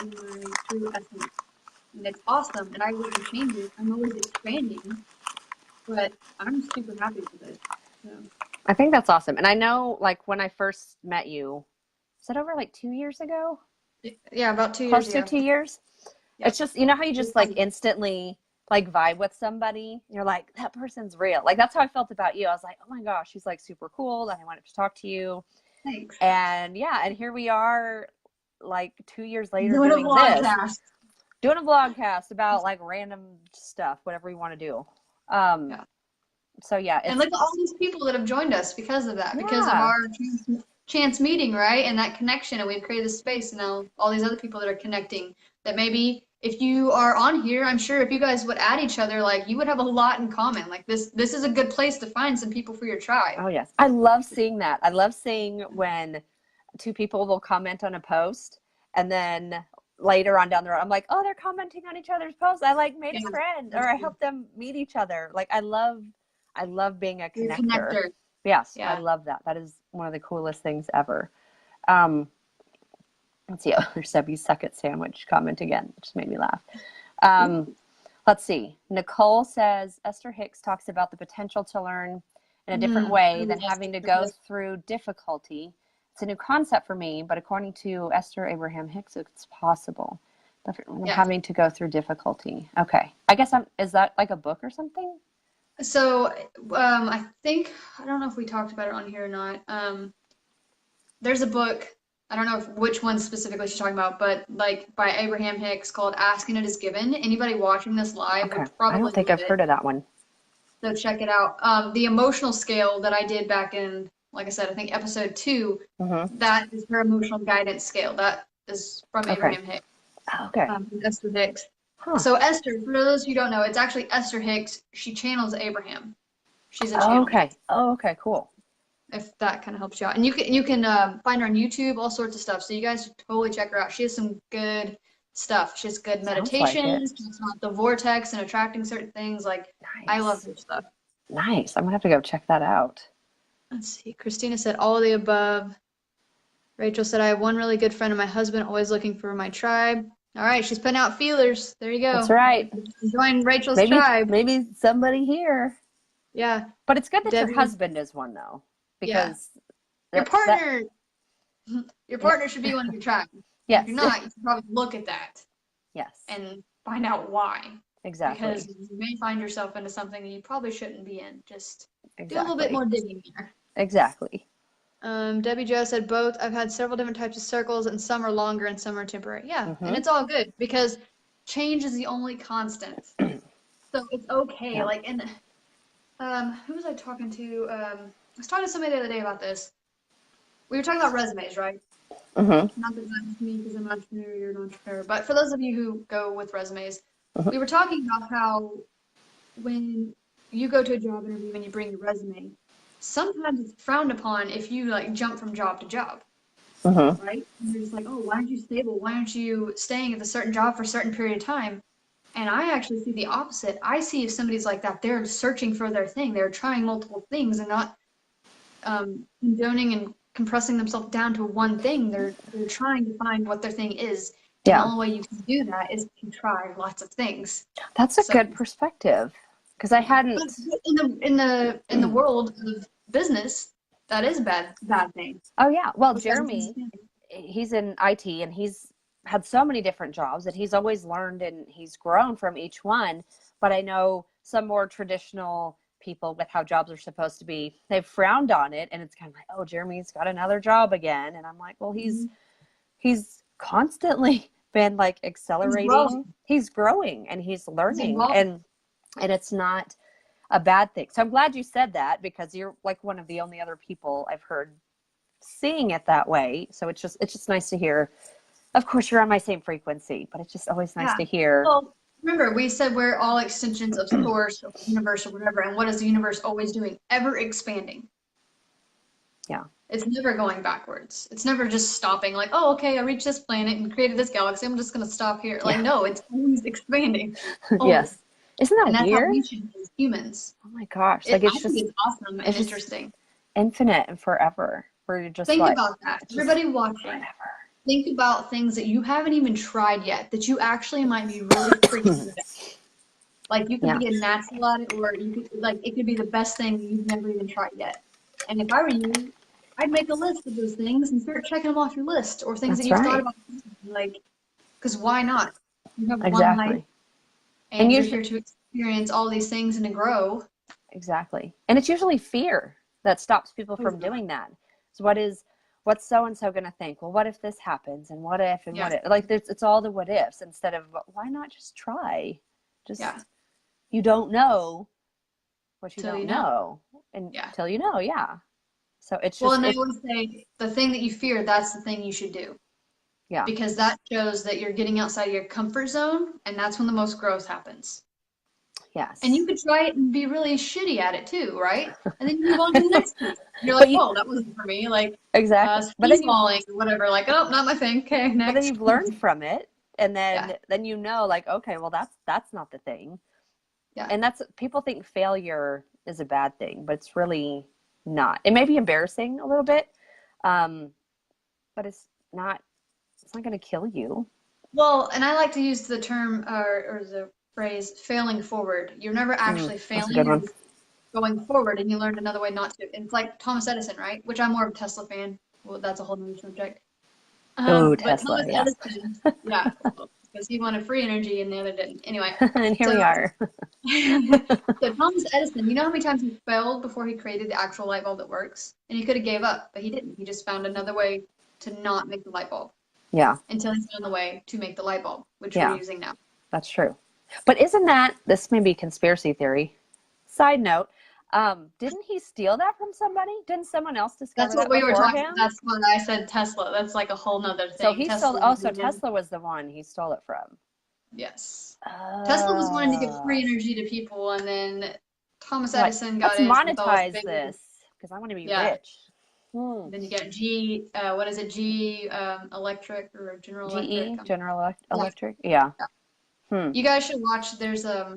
in my true essence. And it's awesome, and I wouldn't change it. I'm always expanding, but I'm super happy with it. So. I think that's awesome. And I know, like, when I first met you, was that over like 2 years ago? Yeah, about 2 years Close to ago. 2 years? Yep. It's just, you know how you just like instantly like vibe with somebody? You're like, that person's real. Like, that's how I felt about you. I was like, oh my gosh, she's like super cool. And I wanted to talk to you. Thanks. And yeah, and here we are like 2 years later Doing a doing vlogcast. Doing a vlogcast about like random stuff, whatever you want to do. Yeah. So yeah. And look at all these people that have joined us because of that, because of Yeah. our chance meeting, right? And that connection, and we've created this space, and now all these other people that are connecting. That maybe if you are on here, I'm sure if you guys would add each other, like you would have a lot in common. Like this is a good place to find some people for your tribe. Oh yes, I love seeing that. I love seeing when two people will comment on a post, and then later on down the road, I'm like, oh, they're commenting on each other's posts. I like made a friend, or I helped them meet each other. Like I love being a You're a connector. connector. Yes, Yeah. I love that. That is one of the coolest things ever. Let's see. Oh, there's Sebby's second sandwich comment again, which made me laugh. Let's see. Nicole says Esther Hicks talks about the potential to learn in a different way than having to go through difficulty. It's a new concept for me, but according to Esther Abraham Hicks, it's possible. Having to go through difficulty. Okay. I guess is that like a book or something? So I think, I don't know if we talked about it on here or not. There's a book, I don't know which one specifically she's talking about, but like by Abraham Hicks called Asking It Is Given. Anybody watching this live would probably I don't think I've heard of that one. So check it out. The emotional scale that I did back in, like I said, I think episode 2, that is her emotional guidance scale. That is from Abraham Hicks. Okay. Esther Hicks. Huh. So Esther, for those who don't know, it's actually Esther Hicks. She channels Abraham. She's a channel. Okay. Oh, okay, cool. If that kind of helps you out. And you can find her on YouTube, all sorts of stuff. So you guys should totally check her out. She has some good stuff. She has good meditations, talks about the vortex and attracting certain things. Like, I love her stuff. Nice. I'm going to have to go check that out. Let's see. Christina said all of the above. Rachel said, I have one really good friend of my husband, always looking for my tribe. All right, she's putting out feelers. There you go. That's right. Join Rachel's tribe. Maybe somebody here. Yeah. But it's good that your husband is one, though. Because your partner should be one of your tribe. Yes. If you're not, you should probably look at that. Yes. And find out why. Exactly. Because you may find yourself into something that you probably shouldn't be in. Just do a little bit more digging here. Exactly. Debbie Jo said both. I've had several different types of circles, and some are longer and some are temporary. Yeah, and it's all good because change is the only constant. So it's okay. Yeah. Like, and who was I talking to? I was talking to somebody the other day about this. We were talking about resumes, right? Not that that's me because I'm an entrepreneur, you're an entrepreneur. But for those of you who go with resumes, we were talking about how when you go to a job interview and you bring your resume, sometimes it's frowned upon if you like jump from job to job, right? And you're just like, oh, why aren't you stable? Why aren't you staying at a certain job for a certain period of time? And I actually see the opposite. I see if somebody's like that, they're searching for their thing. They're trying multiple things and not condoning and compressing themselves down to one thing. They're trying to find what their thing is. And the only way you can do that is to try lots of things. That's a good perspective. Because I hadn't in the world of business, that is a bad thing. Oh yeah. Well, Jeremy, he's in IT and he's had so many different jobs that he's always learned and he's grown from each one. But I know some more traditional people with how jobs are supposed to be, they've frowned on it, and it's kind of like, oh, Jeremy's got another job again. And I'm like, well, he's constantly been like accelerating. He's growing and he's learning, and it's not a bad thing. So I'm glad you said that, because you're like one of the only other people I've heard seeing it that way. So it's just nice to hear. Of course, you're on my same frequency, but it's just always nice to hear. Well, remember, we said we're all extensions of source, or universe, or whatever. And what is the universe always doing? Ever expanding. Yeah. It's never going backwards. It's never just stopping like, oh, okay, I reached this planet and created this galaxy. I'm just going to stop here. Like, no, it's always expanding. Always. Yes. Isn't that and that's weird? How we should be as humans. Oh my gosh. Like, it's just it's awesome and interesting. Infinite and forever. Where you're just think about that. Everybody watching. Whatever. Think about things that you haven't even tried yet that you actually might be really freaking at. Like, you could be a natural at it, or you could, like, it could be the best thing you've never even tried yet. And if I were you, I'd make a list of those things and start checking them off your list, or things that you've thought about. Like, because why not? You have one life, and you're here to experience all these things and to grow. Exactly. And it's usually fear that stops people from doing that. So what's so-and-so going to think? Well, what if this happens? And what if, and what if? Like, it's all the what ifs instead of, why not just try? Just, you don't know what you don't know. And till you know, So it's just. Well, and I would say the thing that you fear, that's the thing you should do. Yeah. Because that shows that you're getting outside of your comfort zone, and that's when the most growth happens. Yes. And you could try it and be really shitty at it too, right? And then you move on to the next thing. You're like, oh, that wasn't for me. Like, exactly. But then falling or whatever, like, oh, not my thing. Okay, next. But then you've learned from it, and then you know, like, okay, well, that's not the thing. Yeah. And people think failure is a bad thing, but it's really not. It may be embarrassing a little bit, but it's not going to kill you. Well, and I like to use the term or the phrase failing forward. You're never actually failing. You're going forward, and you learned another way not to. And it's like Thomas Edison, right? Which I'm more of a Tesla fan. Well, that's a whole new subject. Tesla, Edison, because he wanted free energy and the other didn't. Anyway. And here we are. So Thomas Edison, you know how many times he failed before he created the actual light bulb that works? And he could have gave up, but he didn't. He just found another way to not make the light bulb. Yeah. Until he found the way to make the light bulb, which we're using now. That's true. But this may be conspiracy theory. Side note, didn't he steal that from somebody? Didn't someone else discover that? That's what we were talking about. That's what I said, Tesla. That's like a whole nother thing. So he stole, so Tesla was the one he stole it from. Yes. Tesla was wanting to give free energy to people, and then Thomas Edison got it. Let's monetize this, because I want to be rich. Then you get G Electric or General Electric. General Electric. Yeah. You guys should watch. There's I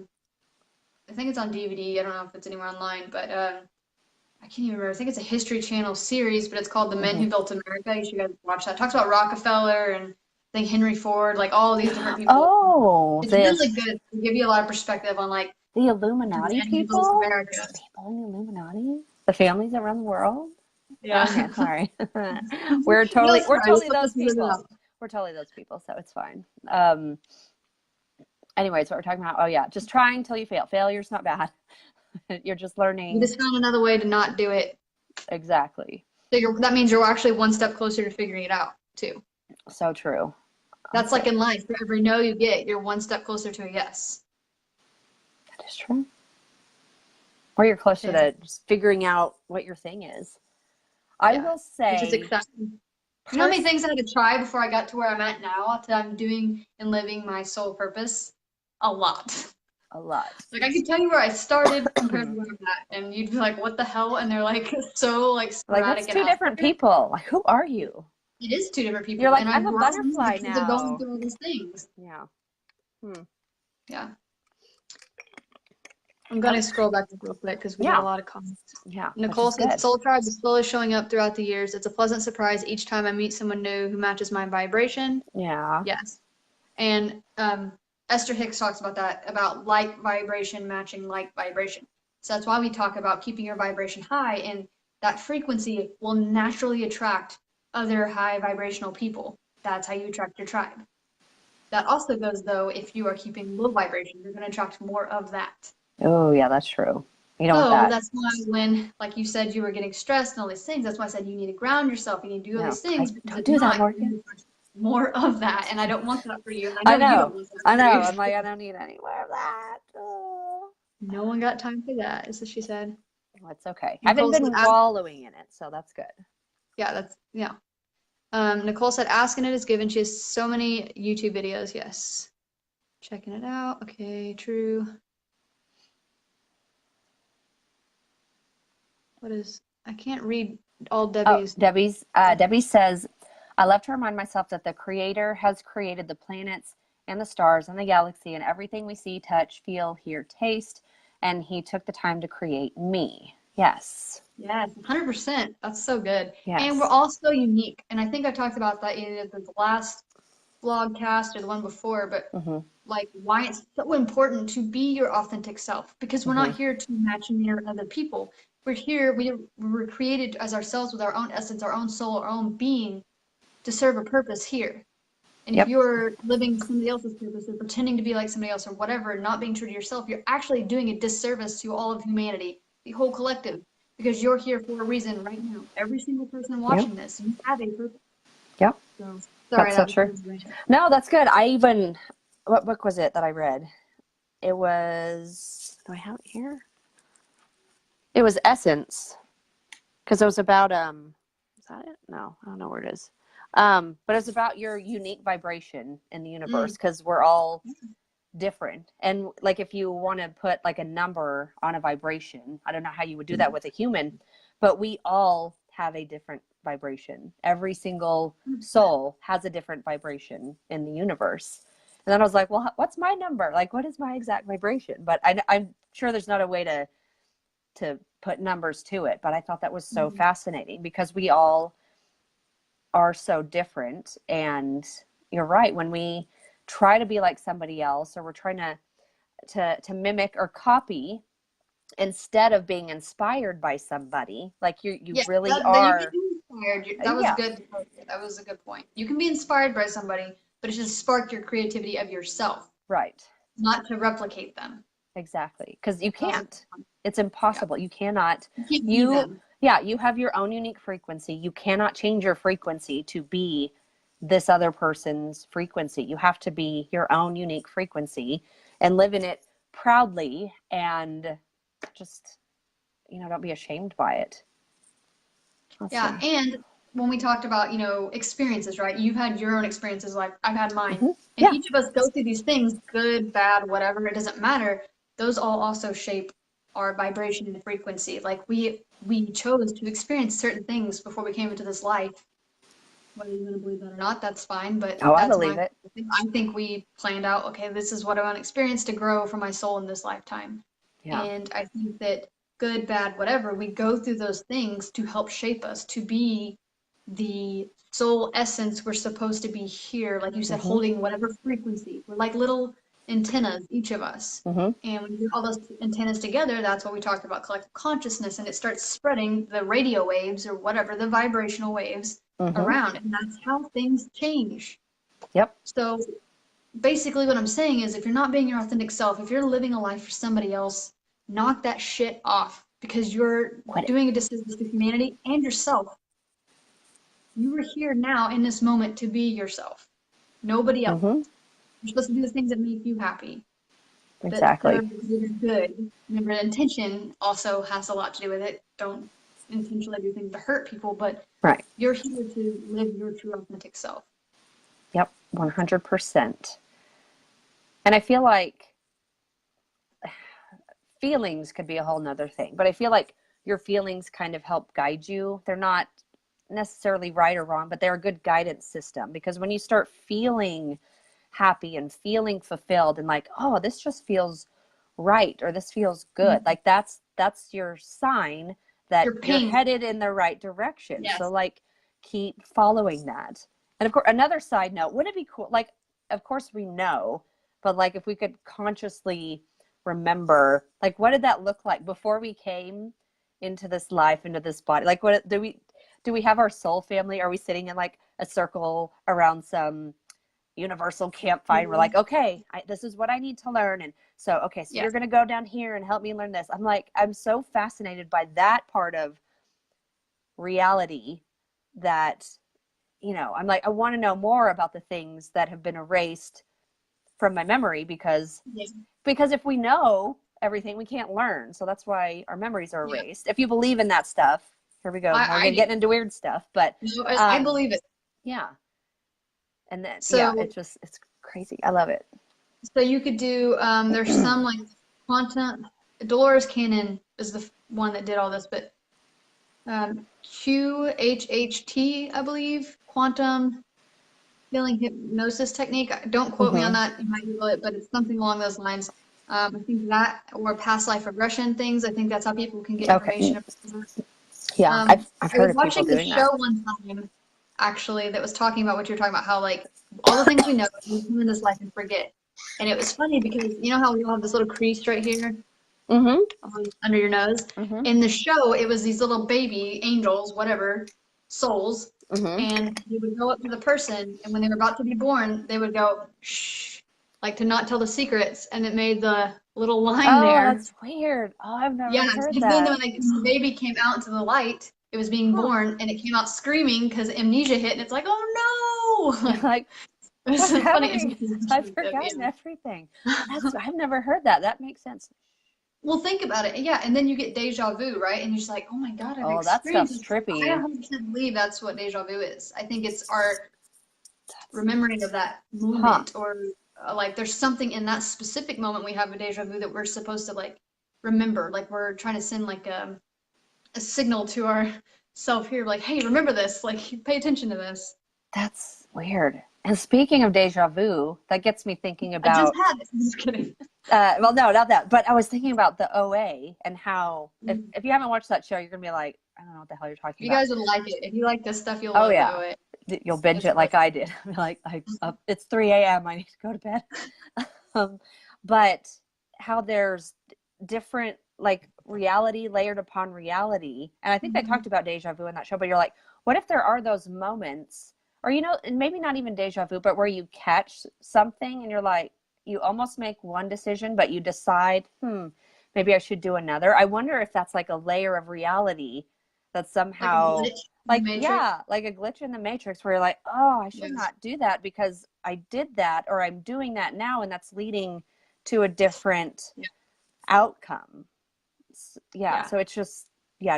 think it's on DVD. I don't know if it's anywhere online, but I can't even remember. I think it's a History Channel series, but it's called The Men Who Built America. You should guys watch that. It talks about Rockefeller and I think Henry Ford, like all these different people. Oh, it's really good. It'll give you a lot of perspective on like the Illuminati people. America. People in the Illuminati, the families that run the world. Yeah. Okay, sorry. we're totally those people. We're totally those people, so it's fine. Anyways, what we're talking about, just try until you fail. Failure's not bad. You're just learning. You just found another way to not do it. Exactly. So that means you're actually one step closer to figuring it out, too. So true. That's like in life. For every no you get, you're one step closer to a yes. That is true. Or you're closer to just figuring out what your thing is. I will say. Which is exciting. You know how many things I had to try before I got to where I'm at now, that I'm doing and living my soul purpose? A lot. Like, I could tell you where I started compared to where I'm at, and you'd be like, what the hell? And they're like, so like sporadic. Like, it's two different people. Like, who are you? It is two different people. You're like, I'm a butterfly now. They're going through all these things. Yeah. Yeah. I'm going to scroll back real quick because we got a lot of comments. Yeah. Nicole said, Soul Tribe is slowly showing up throughout the years. It's a pleasant surprise each time I meet someone new who matches my vibration. Yeah. Yes. And Esther Hicks talks about that, about like vibration matching like vibration. So that's why we talk about keeping your vibration high, and that frequency will naturally attract other high vibrational people. That's how you attract your tribe. That also goes, though, if you are keeping low vibration, you're going to attract more of that. Oh, yeah, that's true. You don't want Oh, well, that. that's why when, like you said, you were getting stressed and all these things, that's why I said you need to ground yourself. You need to do all No, these things I because don't if do that, not, you're Morgan. gonna find more of that. And I don't want that for you. And I I know you don't know. want that I for know. you. I'm like, I don't need any more of that. Oh. No one got time for that, is what she said. Well, it's okay. I haven't Nicole said, been wallowing in it, so that's good. yeah, that's, yeah. Nicole said, asking it is given. She has so many YouTube videos. Yes. Checking it out. Okay, true. I can't read all Oh, Debbie's. Debbie says, I love to remind myself that the Creator has created the planets and the stars and the galaxy and everything we see, touch, feel, hear, taste, and He took the time to create me. Yes. Yes, 100%. That's so good. And we're Yes. all so unique. And I think I talked about that either the last vlogcast or the one before, but Mm-hmm. like why it's so important to be your authentic self because we're Mm-hmm. not here to match and mirror other people. We're here, we were created as ourselves with our own essence, our own soul, our own being to serve a purpose here. And if Yep. you're living somebody else's purpose or pretending to be like somebody else or whatever, not being true to yourself, you're actually doing a disservice to all of humanity, the whole collective, because you're here for a reason right now. Every single person Yep. watching this, you have a purpose. Yep. So, That's sorry, so that was true. kind of random. No, that's good. What book was it that I read? It was, do I have it here? It was Essence. Because it was about, is that it? No, I don't know where it is. But it's about your unique vibration in the universe because we're all different. And like if you want to put like a number on a vibration, I don't know how you would do that with a human, but we all have a different vibration. Every single soul has a different vibration in the universe. And then I was like, well, what's my number? Like, what is my exact vibration? But I'm sure there's not a way to put numbers to it. But I thought that was so fascinating because we all are so different. And you're right. When we try to be like somebody else or we're trying to mimic or copy instead of being inspired by somebody, like you Yeah, really that you can are. be inspired. That was Yeah, good. That was a good point. You can be inspired by somebody, but it should spark your creativity of yourself, right. not to replicate them. Exactly. Because you That was a can't. good one. It's Yeah, impossible. You cannot. you can't be You, them. yeah, you have your own unique frequency. You cannot change your frequency to be this other person's frequency. You have to be your own unique frequency and live in it proudly and just, don't be ashamed by it. Let's Yeah, see. and when we talked about, experiences, right? You've had your own experiences, like I've had mine. And Yeah. each of us go through these things, good, bad, whatever, it doesn't matter. Those all also shape our vibration and frequency. Like we chose to experience certain things before we came into this life. Whether you want to believe that or not, that's fine, but Oh, I that's believe my it. thing. I think we planned out, okay, this is what I want to experience to grow for my soul in this lifetime. Yeah. And I think that good, bad, whatever, we go through those things to help shape us to be the soul essence we're supposed to be here, like you said, Mm-hmm. holding whatever frequency. We're like little antennas, each of us. Mm-hmm. And when you get all those antennas together, that's what we talked about collective consciousness, and it starts spreading the radio waves or whatever, the vibrational waves Mm-hmm. around. And that's how things change. Yep. So basically, what I'm saying is if you're not being your authentic self, if you're living a life for somebody else, knock that shit off because you're Quit it. doing a disservice to humanity and yourself. You are here now in this moment to be yourself, nobody else. Mm-hmm. You're supposed to do the things that make you happy, that Exactly. serve your good. Remember, intention also has a lot to do with it. Don't intentionally do things to hurt people, but Right. you're here to live your true authentic self. Yep. 100%. And I feel like feelings could be a whole nother thing, but I feel like your feelings kind of help guide you. They're not necessarily right or wrong, but they're a good guidance system because when you start feeling happy and feeling fulfilled and like, oh, this just feels right or this feels good, like that's your sign that Your you're pain. headed in the right direction. So Yes. like keep following that. And of course, another side note, wouldn't it be cool? Like, of course we know, but like if we could consciously remember, like what did that look like before we came into this life, into this body? Like what do we have our soul family? Are we sitting in like a circle around some universal campfire. We're like, okay, this is what I need to learn. And so, okay, so you're going to go down here and help me learn this. I'm like, I'm so fascinated by that part of reality that, you know, I'm like, I want to know more about the things that have been erased from my memory because if we know everything, we can't learn. So that's why our memories are erased. If you believe in that stuff, here we go. We're getting into weird stuff, but I believe it. Yeah. And then, So, it's crazy. I love it. So you could do, there's some like quantum, Dolores Cannon is the one that did all this, but QHHT, I believe, quantum healing hypnosis technique. Don't quote me on that. You might Google it, but it's something along those lines. I think that, or past life regression things. I think that's how people can get information. Yeah, I've heard of people doing that. I was watching a show one time, actually, that was talking about what you're talking about, how like all the things we know, we come in this life and forget. And it was funny because you know how we all have this little crease right here under your nose? In the show, it was these little baby angels, whatever, souls, and they would go up to the person, and when they were about to be born, they would go, shh, like to not tell the secrets, and it made the little line there. Oh, that's weird. Oh, I've never heard that. And then when the baby came out into the light, it was being born, and it came out screaming because amnesia hit, and it's like, oh no! Like, What's happening? I've forgotten everything. I've never heard that. That makes sense. Well, think about it. Yeah, and then you get deja vu, right? And you're just like, oh my God, I've that stuff's trippy. I 100% believe that's what deja vu is. I think it's our remembering of that moment, or like there's something in that specific moment we have a deja vu that we're supposed to like remember. Like we're trying to send like a signal to our self here, like, hey, remember this. Like, pay attention to this. That's weird. And speaking of deja vu, that gets me thinking about. I just had it. I'm just kidding. Well, no, not that. But I was thinking about the OA and how, if you haven't watched that show, you're going to be like, I don't know what the hell you're talking about. You guys would like it. If you like this stuff, you'll love the OA. You'll binge it like I did. Like, it's 3 a.m. I need to go to bed. But how there's different, like, reality layered upon reality. And I think they talked about deja vu in that show, but you're like, what if there are those moments, or, you know, and maybe not even deja vu, but where you catch something and you're like, you almost make one decision, but you decide, maybe I should do another. I wonder if that's like a layer of reality that somehow, like a glitch in the matrix where you're like, oh, I should not do that because I did that, or I'm doing that now, and that's leading to a different outcome. So it's just,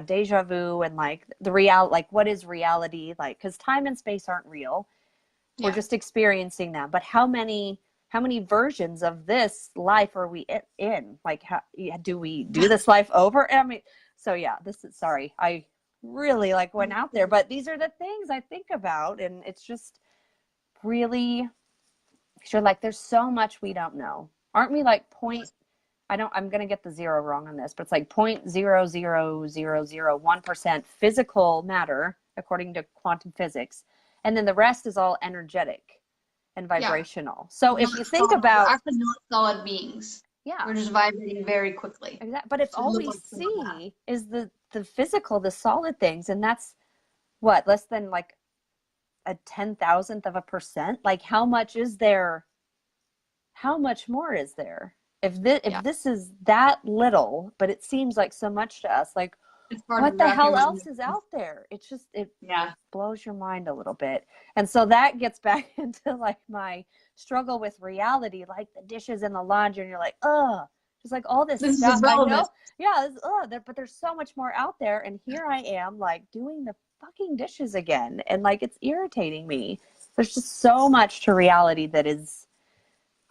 deja vu, and like like what is reality? Like, because time and space aren't real. We're just experiencing them. But how many versions of this life are we in? Like, how do we do this life over? I mean, so sorry, I really like went out there, but these are the things I think about, and it's just really, like, there's so much we don't know. Aren't we like I'm going to get the zero wrong on this, but it's like 0.00001% physical matter, according to quantum physics. And then the rest is all energetic and vibrational. So if you think about, we're actually not solid beings. We're just vibrating very quickly. Exactly. But if all we see is the physical, the solid things, and that's what, less than like a 10,000th of a percent, like how much is there? How much more is there? If this is that little, but it seems like so much to us, like, what the hell else is out there? It's just, it blows your mind a little bit. And so that gets back into like my struggle with reality, like the dishes in the laundry, and you're like, just like all this stuff. I know, but there's so much more out there. And here I am, like, doing the fucking dishes again. And like, it's irritating me. There's just so much to reality that is,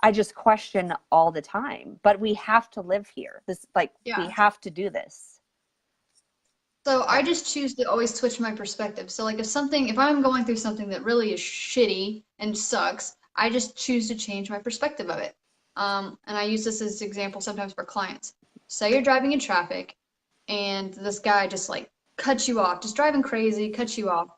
I just question all the time. But we have to live here. We have to do this. So I just choose to always switch my perspective. So like if I'm going through something that really is shitty and sucks, I just choose to change my perspective of it. And I use this as an example sometimes for clients. Say you're driving in traffic and this guy just like cuts you off, just driving crazy, cuts you off.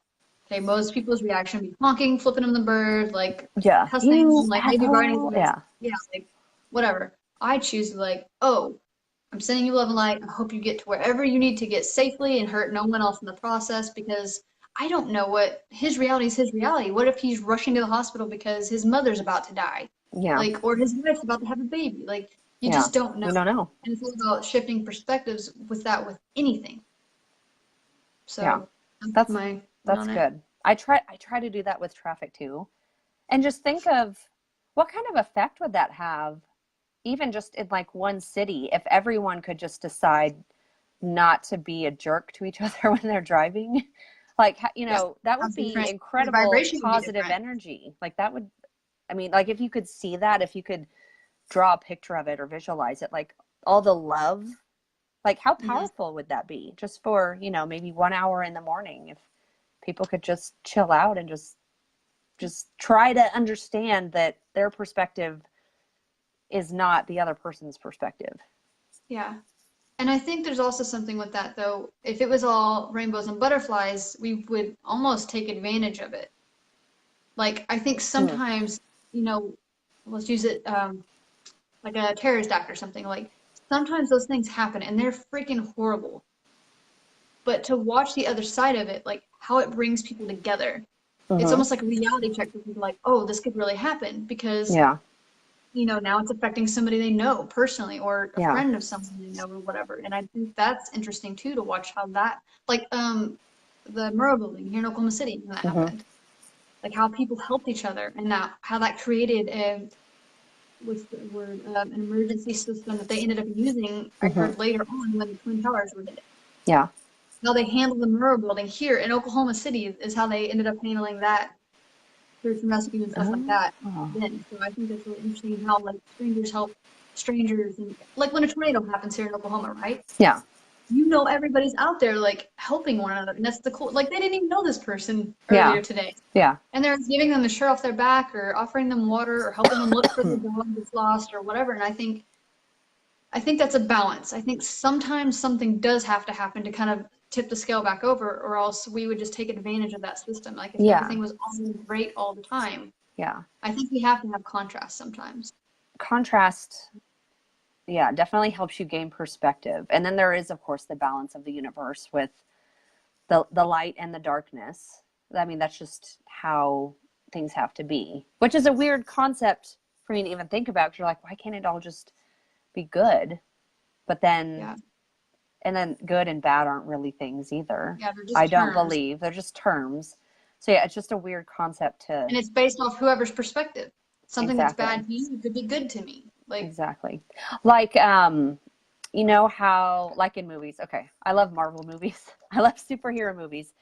Okay, most people's reaction would be honking, flipping him the bird, like cussing, like maybe riding, like whatever. I choose to like, oh, I'm sending you love and light. I hope you get to wherever you need to get safely and hurt no one else in the process, because I don't know what his reality is. His reality. What if he's rushing to the hospital because his mother's about to die, Yeah. like, or his wife's about to have a baby? Like, you Yeah. just don't know. You don't know. And it's all about shifting perspectives with that, with anything. Yeah. So that's That's my that's on it. good. I try to do that with traffic too. And just think of what kind of effect would that have, even just in like one city, if everyone could just decide not to be a jerk to each other when they're driving. Like, Yeah, that would have be different. The incredible vibration would be positive different. energy. Like that would, I mean, like if you could see that, if you could draw a picture of it or visualize it, like all the love, like how Hmm. powerful would that be just for, maybe 1 hour in the morning if people could just chill out and just try to understand that their perspective is not the other person's perspective. Yeah. And I think there's also something with that, though. If it was all rainbows and butterflies, we would almost take advantage of it. Like, I think Hmm. sometimes, you know, let's use it like a terrorist act or something. Like, sometimes those things happen and they're freaking horrible. But to watch the other side of it, like how it brings people together, it's Mm-hmm. almost like a reality check for people like, oh, this could really happen because, Yeah. now it's affecting somebody they know personally or a Yeah. friend of someone they know or whatever. And I think that's interesting too to watch how that, like, the Murrow building here in Oklahoma City when that Mm-hmm. happened, like how people helped each other and how that created what's the word, an emergency system that they ended up using. I Mm-hmm. heard later on when the Twin Towers were hit. Yeah. How they handled the Murrow building here in Oklahoma City is how they ended up handling that search and rescue and stuff like Oh. that then. So I think that's really interesting how like strangers help strangers and like when a tornado happens here in Oklahoma, right? Yeah. Everybody's out there like helping one another. And that's the cool like they didn't even know this person Yeah. earlier today. Yeah. And they're giving them the shirt off their back or offering them water or helping them look for the dog that's lost or whatever. And I think that's a balance. I think sometimes something does have to happen to kind of tip the scale back over, or else we would just take advantage of that system. Like if Yeah. everything was always great all the time, Yeah. I think we have to have contrast sometimes. Contrast, yeah, definitely helps you gain perspective. And then there is, of course, the balance of the universe with the light and the darkness. I mean, that's just how things have to be, which is a weird concept for me to even think about because you're like, why can't it all just be good? But then, Yeah, and then good and bad aren't really things either. yeah, they're I just don't terms, believe they're just terms. So yeah, it's just a weird concept to and it's based off whoever's perspective. Something that's exactly, bad to you could be good to me. Like, exactly. Like, you know how, like in movies, okay, I love Marvel movies. I love superhero movies.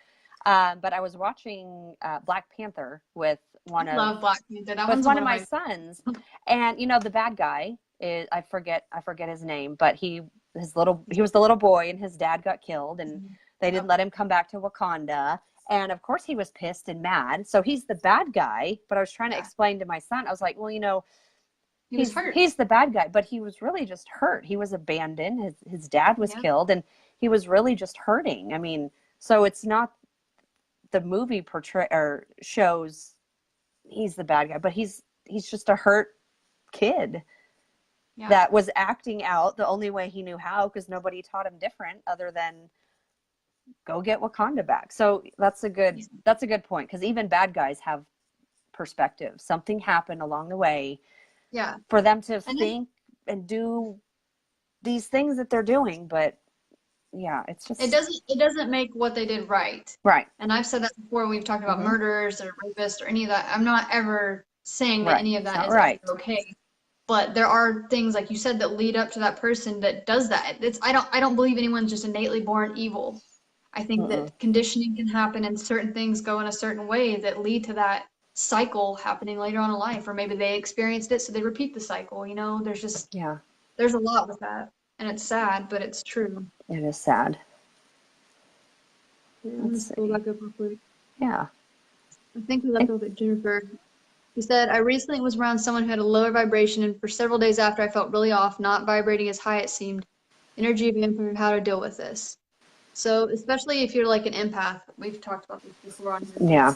But I was watching Black Panther I love Black Panther. That with one's one one of of my my. sons, and the bad guy is I forget his name, but he was the little boy, and his dad got killed, and they didn't Yep, let him come back to Wakanda. And of course, he was pissed and mad. So he's the bad guy. But I was trying to yeah, explain to my son, I was like, well, he was hurt. he's the bad guy, but he was really just hurt. He was abandoned. His dad was Yeah, killed, and he was really just hurting. I mean, so it's not the movie portray or shows he's the bad guy, but he's just a hurt kid yeah, that was acting out the only way he knew how because nobody taught him different other than go get Wakanda back. So that's a good point because even bad guys have perspective. Something happened along the way yeah. for them to And then think and do these things that they're doing, but yeah, it's it just doesn't make what they did right. right. And I've said that before when we've talked about Mm-hmm. murderers or rapists or any of that. I'm not ever saying that Right. any of It's that not is ever right. okay. But there are things like you said that lead up to that person that does that. I don't believe anyone's just innately born evil. I think Mm-mm. that conditioning can happen and certain things go in a certain way that lead to that cycle happening later on in life, or maybe they experienced it so they repeat the cycle. Yeah, There's a lot with that. And it's sad, but it's true. it is sad. Yeah, I'm gonna Let's scroll see. back up real quick. Yeah. I think we left off at Jennifer. She said, I recently was around someone who had a lower vibration, and for several days after, I felt really off, not vibrating as high it seemed. Energy of input, how to deal with this. So, especially if you're like an empath, we've talked about this before on here, but Yeah.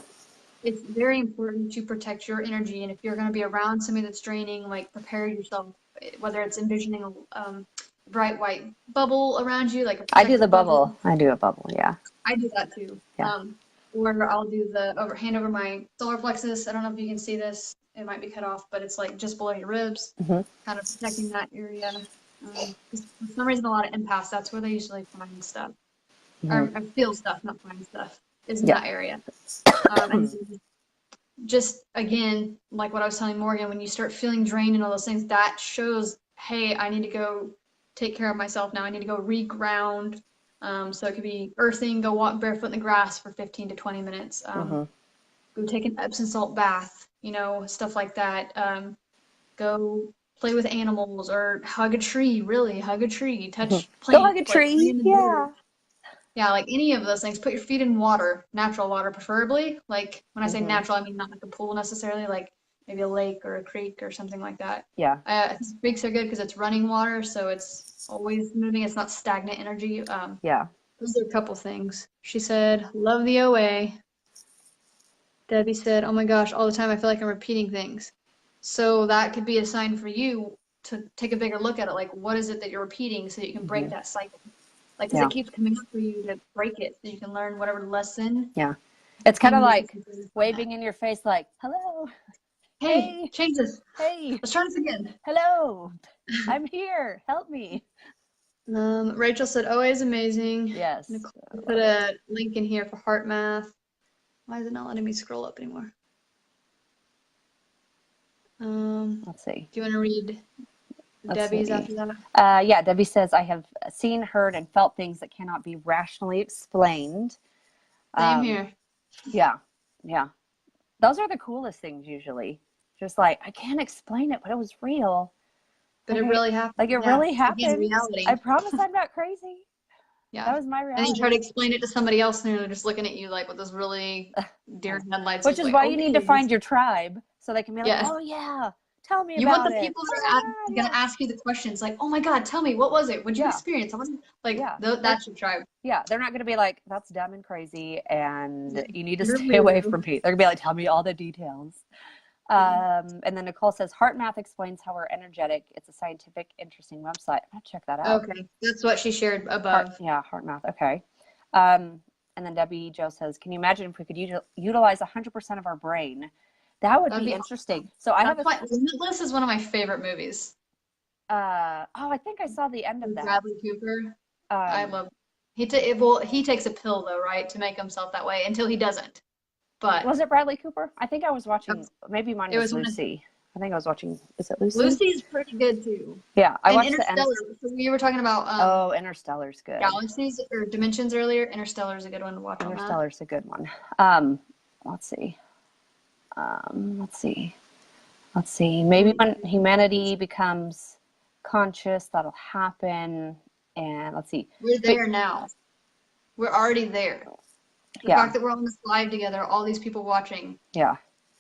it's very important to protect your energy. And if you're going to be around somebody that's draining, like prepare yourself, whether it's envisioning a bright white bubble around you, like a I do the protective bubble. bubble. I do a bubble. Yeah. I do that too. Yeah. or I'll do the hand over my solar plexus. I don't know if you can see this. It might be cut off, but it's like just below your ribs, kind of protecting that area. 'Cause for some reason, a lot of empaths, that's where they usually find stuff, or feel stuff, not find stuff, is in that area. And just again, like what I was telling Morgan, when you start feeling drained and all those things, that shows, hey, I need to go take care of myself now. I need to go reground. So it could be earthing, go walk barefoot in the grass for 15 to 20 minutes. Go take an Epsom salt bath, stuff like that. Go play with animals or hug a tree, really hug a tree, touch plants. Go hug a tree, yeah. Yeah, like any of those things. Put your feet in water, natural water preferably. Like when I say natural, I mean not like a pool necessarily, like maybe a lake or a creek or something like that. Yeah. I think creeks are good because it's running water, so it's always moving. It's not stagnant energy. Yeah. Those are a couple things. She said, love the OA. Debbie said, oh my gosh, all the time I feel like I'm repeating things. So that could be a sign for you to take a bigger look at it. Like, what is it that you're repeating so that you can break that cycle? Like, because it keeps coming up for you to break it so you can learn whatever lesson. Yeah. It's kind of like waving in your face like, hello. Hey, change this. Hey. Let's try this again. Hello. I'm here. Help me. Rachel said, OA is amazing. Yes. Nicole put a link in here for heart math. Why is it not letting me scroll up anymore? Let's see. Do you want to read Debbie's after that? Yeah, Debbie says, I have seen, heard, and felt things that cannot be rationally explained. Same here. Yeah. Those are the coolest things usually. Just like, I can't explain it, but it was real. But it really happened. Like, it really happened. Again, reality. I promise I'm not crazy. Yeah. That was my reality. And you try to explain it to somebody else, and they're just looking at you like with this really deer in headlights. Which is why you need to find your tribe so they can be like, oh, yeah. Tell me about it. You want the people that are going to ask you the questions like, oh my God, tell me, what was it? What'd you experience? That's your tribe. Yeah, they're not going to be like, that's dumb and crazy and you need to stay away from me. They're going to be like, tell me all the details. And then Nicole says, Heart Math explains how we're energetic. It's a scientific, interesting website. I'm going to check that out. Okay, that's what she shared above. Heart Math. Okay. And then Debbie Jo says, can you imagine if we could utilize 100% of our brain? That would be interesting. Awesome. So I have Limitless is one of my favorite movies. I think I saw the end of that. Bradley Cooper. I love. He takes a pill though, right, to make himself that way until he doesn't. But was it Bradley Cooper? I think I was watching. Maybe mine was Lucy. I think I was watching. Is it Lucy? Lucy's pretty good too. Yeah, I watched Interstellar. So we were talking about. Interstellar's good. Galaxies or dimensions earlier. Interstellar's a good one to watch. Interstellar's a good one. Let's see. Let's see. Maybe when humanity becomes conscious, that'll happen. And let's see. We're there now. We're already there. The fact that we're on this live together, all these people watching. Yeah.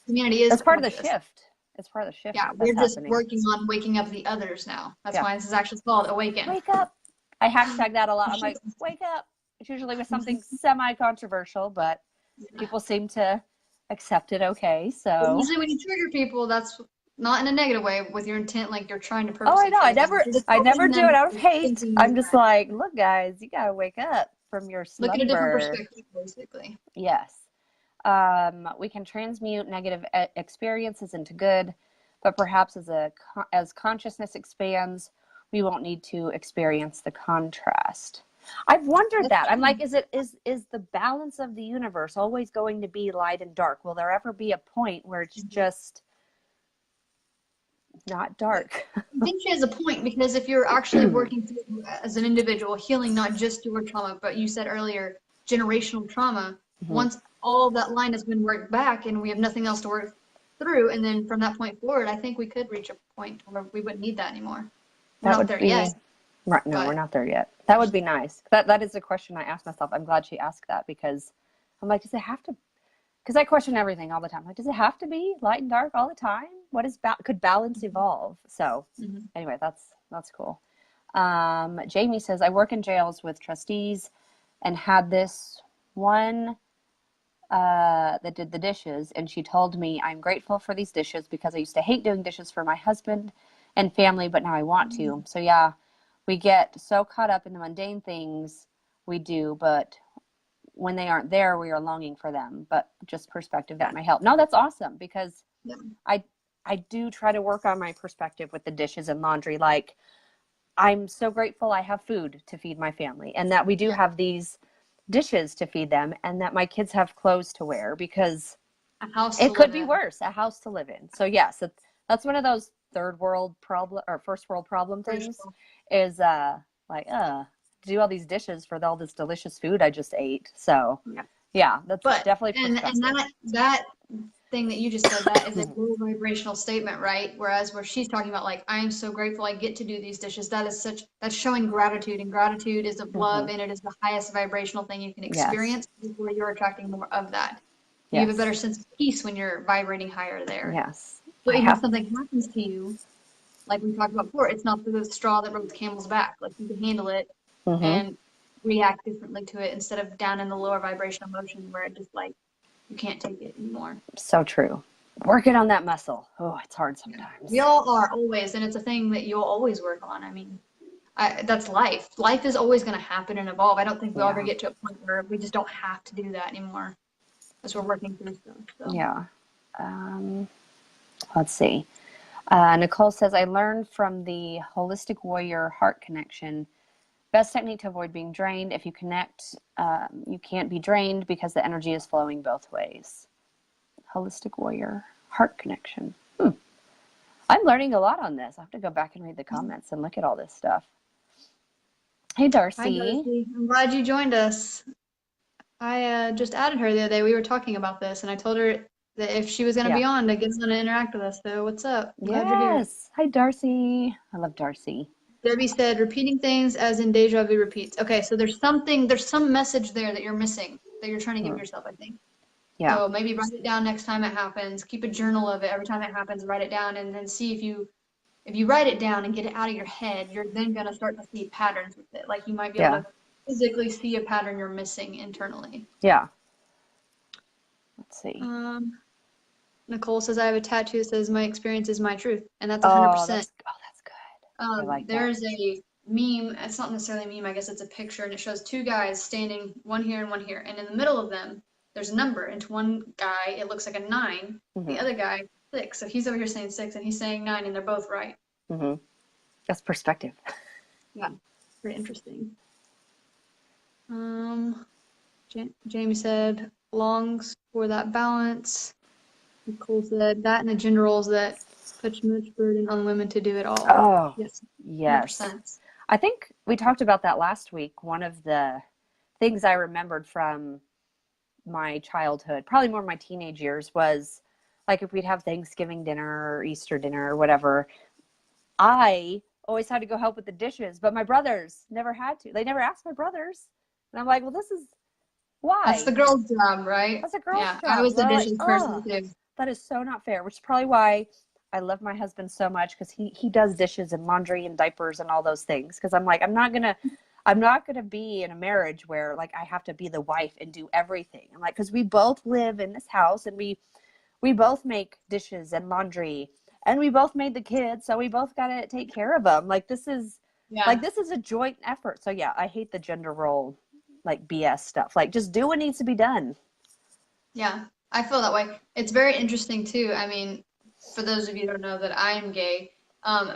Humanity is. That's part of the shift. It's part of the shift. Yeah, we're just working on waking up the others now. That's why this is actually called Awaken. Wake up. I hashtag that a lot. I'm like, wake up. It's usually with something semi-controversial, but people seem to accept it okay. So usually when you trigger people, that's not in a negative way with your intent, like you're trying to purposely. I know. I never do it out of hate. I'm just like, look, guys, you gotta wake up from your slumber. Look at a different perspective, basically. Yes. We can transmute negative experiences into good, but perhaps as consciousness expands, we won't need to experience the contrast. I've wondered that. I'm like, is the balance of the universe always going to be light and dark? Will there ever be a point where it's just not dark? I think she has a point, because if you're actually working through as an individual, healing not just your trauma, but you said earlier, generational trauma, once all that line has been worked back and we have nothing else to work through, and then from that point forward, I think we could reach a point where we wouldn't need that anymore. We're not there yet. Right, no, we're not there yet. That would be nice. That is a question I asked myself. I'm glad she asked that, because I'm like, does it have to? Because I question everything all the time. Like, does it have to be light and dark all the time? What is could balance evolve? So anyway, that's cool. Jamie says, I work in jails with trustees and had this one that did the dishes, and she told me, I'm grateful for these dishes because I used to hate doing dishes for my husband and family, but now I want to. So yeah, we get so caught up in the mundane things we do, but when they aren't there, we are longing for them, but just perspective that may help. No, that's awesome, because Yeah. I do try to work on my perspective with the dishes and laundry. Like, I'm so grateful I have food to feed my family, and that we do have these dishes to feed them, and that my kids have clothes to wear, because A house to it could live be in. worse, a house to live in. So yes, that's one of those third world problem or first world problem For things, sure. is like, do all these dishes for all this delicious food I just ate. So Yeah. yeah, that's But definitely and perspective. that thing that you just said, that is a low vibrational statement, right? Whereas where she's talking about like, I am so grateful I get to do these dishes. That's showing gratitude, and gratitude is of love, Hmm. and it is the highest vibrational thing you can Yes. experience, where you're attracting more of that. You have a better Yes. sense of peace when you're vibrating higher there. Yes. So I even if have. something happens to you, like we talked about before, it's not the straw that broke the camel's back. Like, you can handle it Hmm. and react differently to it, instead of down in the lower vibration emotion where it just like you can't take it anymore. So true. Working on that muscle. Oh, it's hard Yeah. sometimes. We all are always, and it's a thing that you'll always work on. I mean, that's life. Life is always going to happen and evolve. I don't think we'll ever Yeah. get to a point where we just don't have to do that anymore as we're working through stuff. So, Yeah. Um, let's see. Nicole says, I learned from the Holistic Warrior Heart Connection. Best technique to avoid being drained. If you connect, you can't be drained because the energy is flowing both ways. Holistic Warrior Heart Connection. I'm learning a lot on this. I have to go back and read the comments and look at all this stuff. Hey, hi, Darcy. Darcy. I'm glad you joined us. I just added her the other day. We were talking about this, and I told her that if she was going to Yeah. be on, to get on and interact with us. So, what's up? I'm glad you're here. Yes. Hi, Darcy. I love Darcy. Debbie said, repeating things as in deja vu repeats. Okay, so there's some message there that you're missing, that you're trying to give Hmm. yourself, I think. Yeah. So maybe write it down next time it happens. Keep a journal of it. Every time it happens, write it down, and then see if you write it down and get it out of your head, you're then gonna start to see patterns with it. Like, you might be able Yeah. to physically see a pattern you're missing internally. Yeah. Let's see. Nicole says, I have a tattoo that says my experience is my truth, and that's Oh, 100%. that's good. I like that. There's a meme. It's not necessarily a meme. I guess it's a picture, and it shows two guys standing, one here and one here, and in the middle of them, there's a number. And to one guy, it looks like a 9. The Hmm. other guy, 6. So he's over here saying 6, and he's saying 9, and they're both right. Hmm. That's perspective. Yeah, pretty interesting. Jamie said longs for that balance. Nicole said that, and the gender roles that put much burden on women to do it all. Oh, Yes, yes. 100%. I think we talked about that last week. One of the things I remembered from my childhood, probably more my teenage years, was like if we'd have Thanksgiving dinner or Easter dinner or whatever, I always had to go help with the dishes, but my brothers never had to. They never asked my brothers. And I'm like, well, this is That's the why. girl's job, right? That's a girl's Yeah, I job. was the They're like, dishes person oh, too. that is so not fair, which is probably why I love my husband so much, because he does dishes and laundry and diapers and all those things. Because I'm like, I'm not gonna be in a marriage where like I have to be the wife and do everything. I'm like, because we both live in this house and we both make dishes and laundry and we both made the kids, so we both gotta take care of them. Yeah, This is a joint effort. So yeah, I hate the gender role like BS stuff. Like, just do what needs to be done. yeah, I feel that way. It's very interesting too. I mean, for those of you who don't know that I am gay,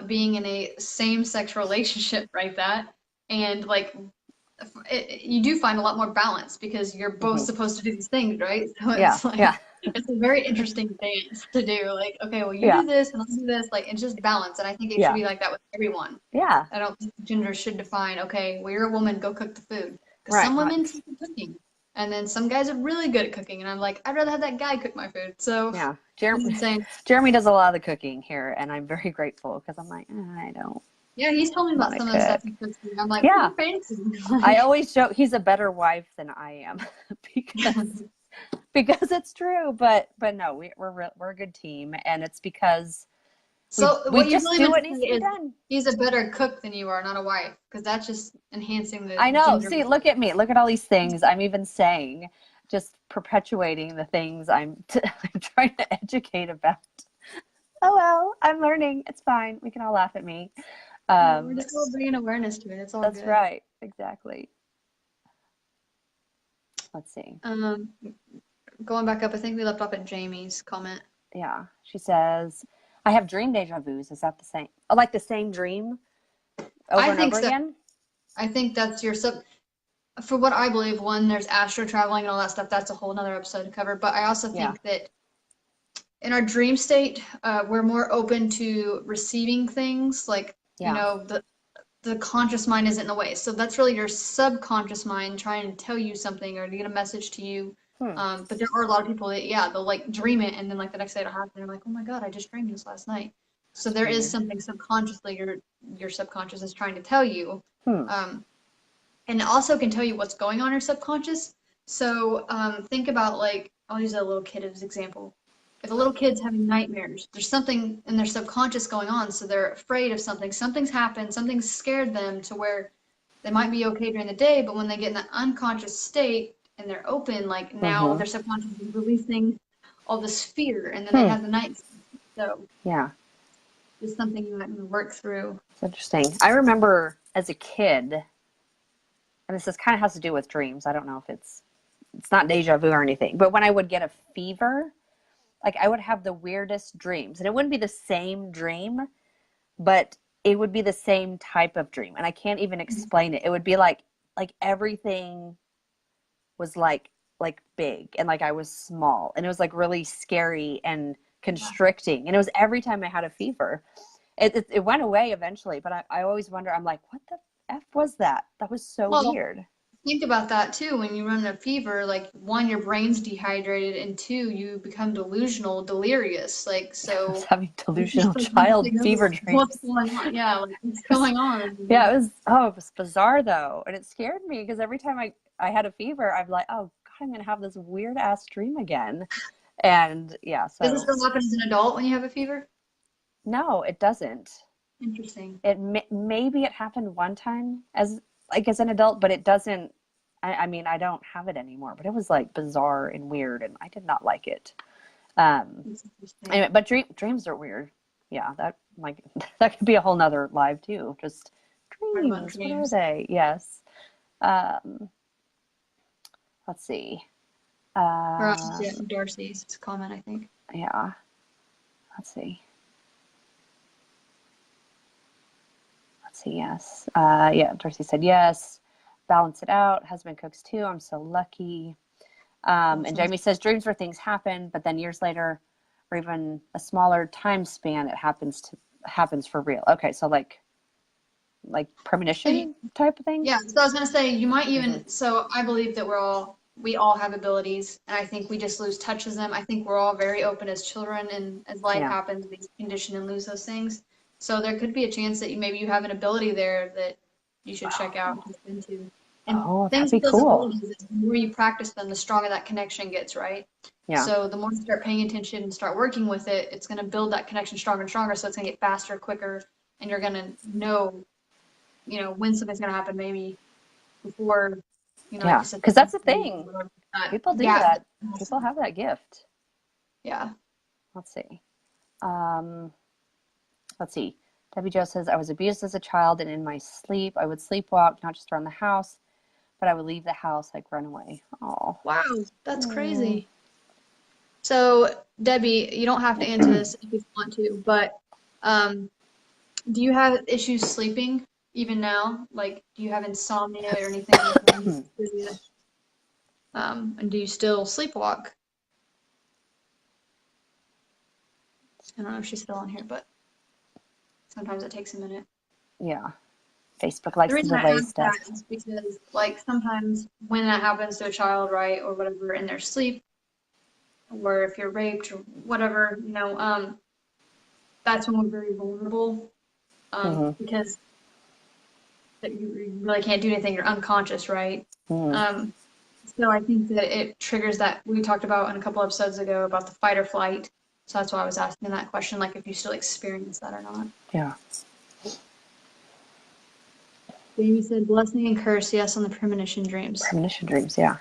being in a same-sex relationship, right? That, and like you do find a lot more balance because you're both Hmm. supposed to do these things, right? So Yeah, it's like yeah, it's a very interesting dance to do. Like, okay, well, you yeah, do this and I'll do this. Like, it's just balance, and I think it should yeah, be like that with everyone. yeah. I don't think gender should define, okay, well, you're a woman, go cook the food. Because Right. some women suck at cooking, and then some guys are really good at cooking, and I'm like, I'd rather have that guy cook my food. So, Yeah. you know what I'm saying? Jeremy does a lot of the cooking here, and I'm very grateful because I'm like, I don't Yeah, he's told me want about to some of the stuff cook. he cooks. And I'm like, Yeah. you're fancy. I Like, always joke he's a better wife than I am because it's true. But no, we're a good team, and it's because so we what you just really do meant what to needs say to be is done. he's a better cook than you are, not a wife, because that's just enhancing the I know. gender. See, look at me. Look at all these things I'm even saying, just perpetuating the things I'm trying to educate about. Oh well, I'm learning. It's fine. We can all laugh at me. Yeah, we're Um, just all bringing awareness to it. It's all that's good. right. Exactly. Let's see. Going back up, I think we left off at Jamie's comment. Yeah. She says, I have dream deja vus. Is that the same? Oh, like the same dream over and over again? I think that's your for what I believe, one, there's astro traveling and all that stuff. That's a whole nother episode to cover. But I also think that in our dream state, we're more open to receiving things. Like, you know, the conscious mind isn't in the way. So that's really your subconscious mind trying to tell you something or to get a message to you. But there are a lot of people that, they'll like dream it and then like the next day it'll happen. They're like, oh my God, I just dreamed this last night. So there is something subconsciously your subconscious is trying to tell you. And it also can tell you what's going on in your subconscious. So think about, like, I'll use a little kid as an example. If a little kid's having nightmares, there's something in their subconscious going on, so they're afraid of something. Something's happened, something's scared them to where they might be okay during the day, but when they get in that unconscious state and they're open, like now their subconscious is releasing all this fear, and then they have the night. So it's something you might work through. It's interesting. I remember as a kid, and this kind of has to do with dreams. I don't know if it's not deja vu or anything, but when I would get a fever, like I would have the weirdest dreams, and it wouldn't be the same dream, but it would be the same type of dream. And I can't even explain it. It would be like everything was like big and like I was small, and it was like really scary and constricting. And it was every time I had a fever. It went away eventually, but I always wonder, I'm like, what the F was that? That was so weird. Think about that too. When you run a fever, like, one, your brain's dehydrated, and two, you become delusional, delirious. Like, so I was having delusional child fever dreams. What's going on? Yeah, like, what's going on? Yeah, it was bizarre though, and it scared me because every time I had a fever, I'm like, oh God, I'm gonna have this weird ass dream again. And so does this still happen as an adult when you have a fever? No, it doesn't. Interesting. Maybe it happened one time as an adult, but it doesn't. I mean, I don't have it anymore, but it was like bizarre and weird, and I did not like it. Anyway, but dreams are weird. Yeah, that could be a whole nother live too. Just dreams. What are they? Yes. Let's see. Darcy's comment, I think. Yeah. Let's see. Yes. Darcy said yes. Balance it out. Husband cooks too. I'm so lucky. And Jamie says dreams where things happen, but then years later, or even a smaller time span, it happens for real. Okay, so like premonition type of thing. Yeah. So I was gonna say, you might even. So I believe that we all have abilities, and I think we just lose touch of them. I think we're all very open as children, and as life happens, we condition and lose those things. So there could be a chance that you have an ability there that you should check out and into. And that'd be cool. The more you practice them, the stronger that connection gets, right? Yeah. So the more you start paying attention and start working with it, it's going to build that connection stronger and stronger. So it's going to get faster, quicker, and you're going to know, when something's going to happen, maybe before, Yeah, because that's the thing. People do that. People have that gift. Yeah. Let's see. Debbie Jo says, I was abused as a child, and in my sleep, I would sleepwalk, not just around the house, but I would leave the house, like run away. Oh, wow. That's crazy. So, Debbie, you don't have to answer this if you want to, but do you have issues sleeping even now? Like, do you have insomnia or anything? And do you still sleepwalk? I don't know if she's still on here, but sometimes it takes a minute. Yeah. Facebook likes to delay stuff. Is because, like, sometimes when that happens to a child, right, or whatever, in their sleep, or if you're raped or whatever, that's when we're very vulnerable, because you really can't do anything. You're unconscious, right? So I think that it triggers that we talked about in a couple episodes ago about the fight or flight. So that's why I was asking that question, like if you still experience that or not. Yeah. Jamie said blessing and curse, yes, on the premonition dreams. Premonition dreams, yeah.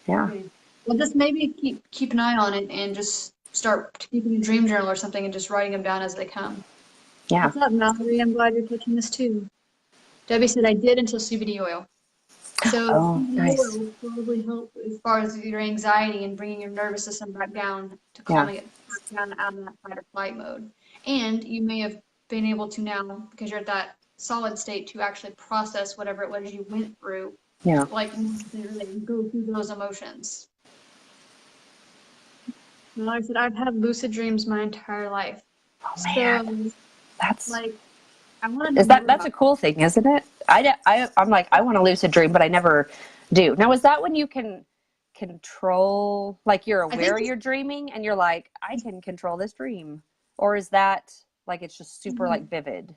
Yeah. Okay. Well, just maybe keep an eye on it and just start keeping a dream journal or something and just writing them down as they come. Yeah. What's up, Mallory? I'm glad you're touching this too. Debbie said I did until CBD oil. So Oh, more nice. will probably help as far as your anxiety and bringing your nervous system back down to Yeah. calming it back down out of that fight or flight mode. And you may have been able to now, because you're at that solid state, to actually process whatever it was you went through, Yeah. like really go through those emotions. And like I said, I've had lucid dreams my entire life. Oh man, So that's like I want to know more that's about a cool thing, isn't it? I'm like, I want to lucid dream, but I never do. Now, is that when you can control, like you're I think aware you're dreaming and you're like, I can control this dream, or is that like it's just super like vivid?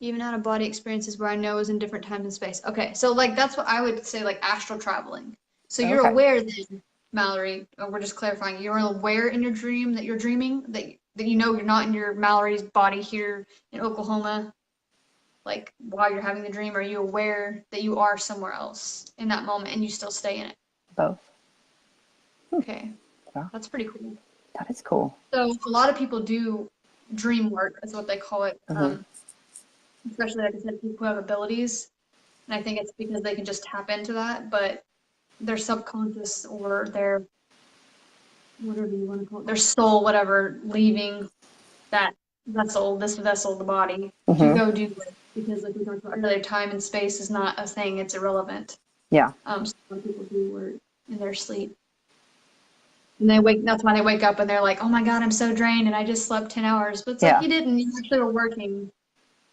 even out of body experiences where I know is in different time and space. Okay, so like that's what I would say, like astral traveling. So you're Okay. aware then, Mallory, or we're just clarifying, you're aware in your dream that you're dreaming, that you know you're not in your Mallory's body here in Oklahoma, like while you're having the dream. Are you aware that you are somewhere else in that moment and you still stay in it? Both. Okay, Wow, that's pretty cool. that is cool. So a lot of people do dream work, is what they call it. Hmm. Especially like I said, people who have abilities. And I think it's because they can just tap into that, but their subconscious or their whatever you want to call it, their soul, whatever, leaving that this vessel, the body, to Hmm. go do it. Because like we talked about earlier, time and space is not a thing, it's irrelevant. Yeah. So a lot of people do work in their sleep. And that's why they wake up and they're like, oh my God, I'm so drained and I just slept 10 hours. But it's like Yeah. you didn't, you actually were working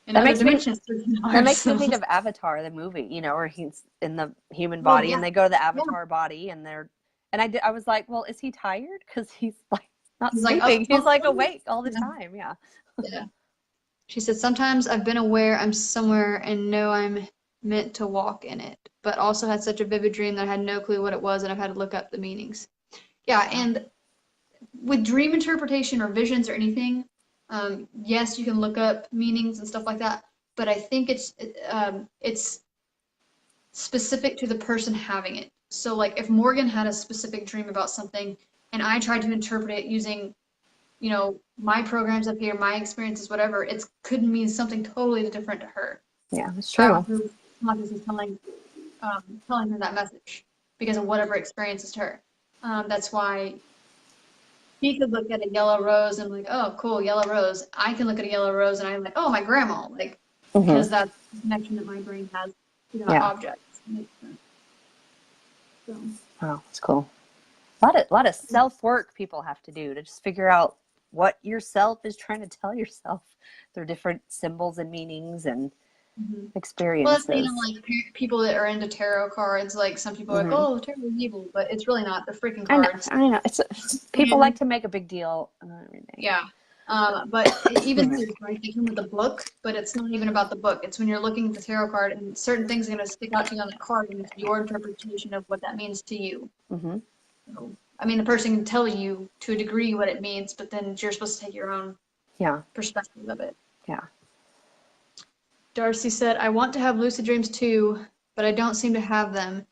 in That other makes me dimensions for 10 that hours. makes me So. think of Avatar, the movie, you know, where he's in the human Oh, body yeah. and they go to the Yeah. Avatar body and I was like, well, is he tired? Because he's like not He's like, oh, sleeping. He's oh, like oh. awake all the Yeah. time. Yeah. Yeah. She said, sometimes I've been aware I'm somewhere and know I'm meant to walk in it, but also had such a vivid dream that I had no clue what it was and I've had to look up the meanings. Yeah, Wow. and with dream interpretation or visions or anything, yes, you can look up meanings and stuff like that, but I think it's specific to the person having it. So, like, if Morgan had a specific dream about something and I tried to interpret it using my programs up here, my experiences, whatever, it could mean something totally different to her. Yeah, that's How true. her conscious is telling her that message because of whatever experiences to her. That's why he could look at a yellow rose and like, oh, cool, yellow rose. I can look at a yellow rose and I'm like, oh, my grandma, like, Hmm. because that's the connection that my brain has to that Yeah. object. Makes sense. So, Wow, that's cool. A lot of self work people have to do to just figure out what yourself is trying to tell yourself through different symbols and meanings and mhm. Well, that's, experiences. like people that are into tarot cards, like some people are like, Hmm. oh, tarot is evil, but it's really not. They're freaking I know, cards. I know. It's people like And to make a big deal and everything. yeah. But even these, right, they come with a book, but it's not even about the book. It's when you're looking at the tarot card and certain things are going to stick out to you on the card, and it's your interpretation of what that means to you. Hmm. So, I mean, the person can tell you to a degree what it means, but then you're supposed to take your own Yeah, perspective of it. yeah. Darcy said, I want to have lucid dreams too, but I don't seem to have them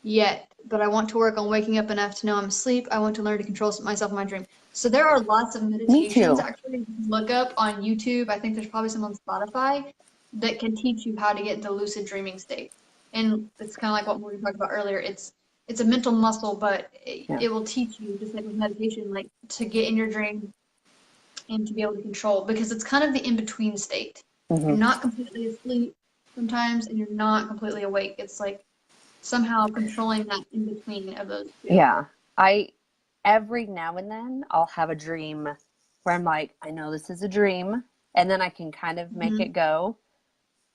yet. But I want to work on waking up enough to know I'm asleep. I want to learn to control myself in my dream. So there are lots of Me meditations too. actually you can look up on YouTube. I think there's probably some on Spotify that can teach you how to get into lucid dreaming state. And it's kind of like what we talked about earlier. It's a mental muscle, but Yeah. it will teach you, just like with meditation, like to get in your dream and to be able to control, because it's kind of the in-between state. Hmm. You're not completely asleep sometimes, and you're not completely awake. It's like somehow controlling that in between of those two. Yeah. I every now and then I'll have a dream where I'm like, I know this is a dream, and then I can kind of make Mm-hmm. it go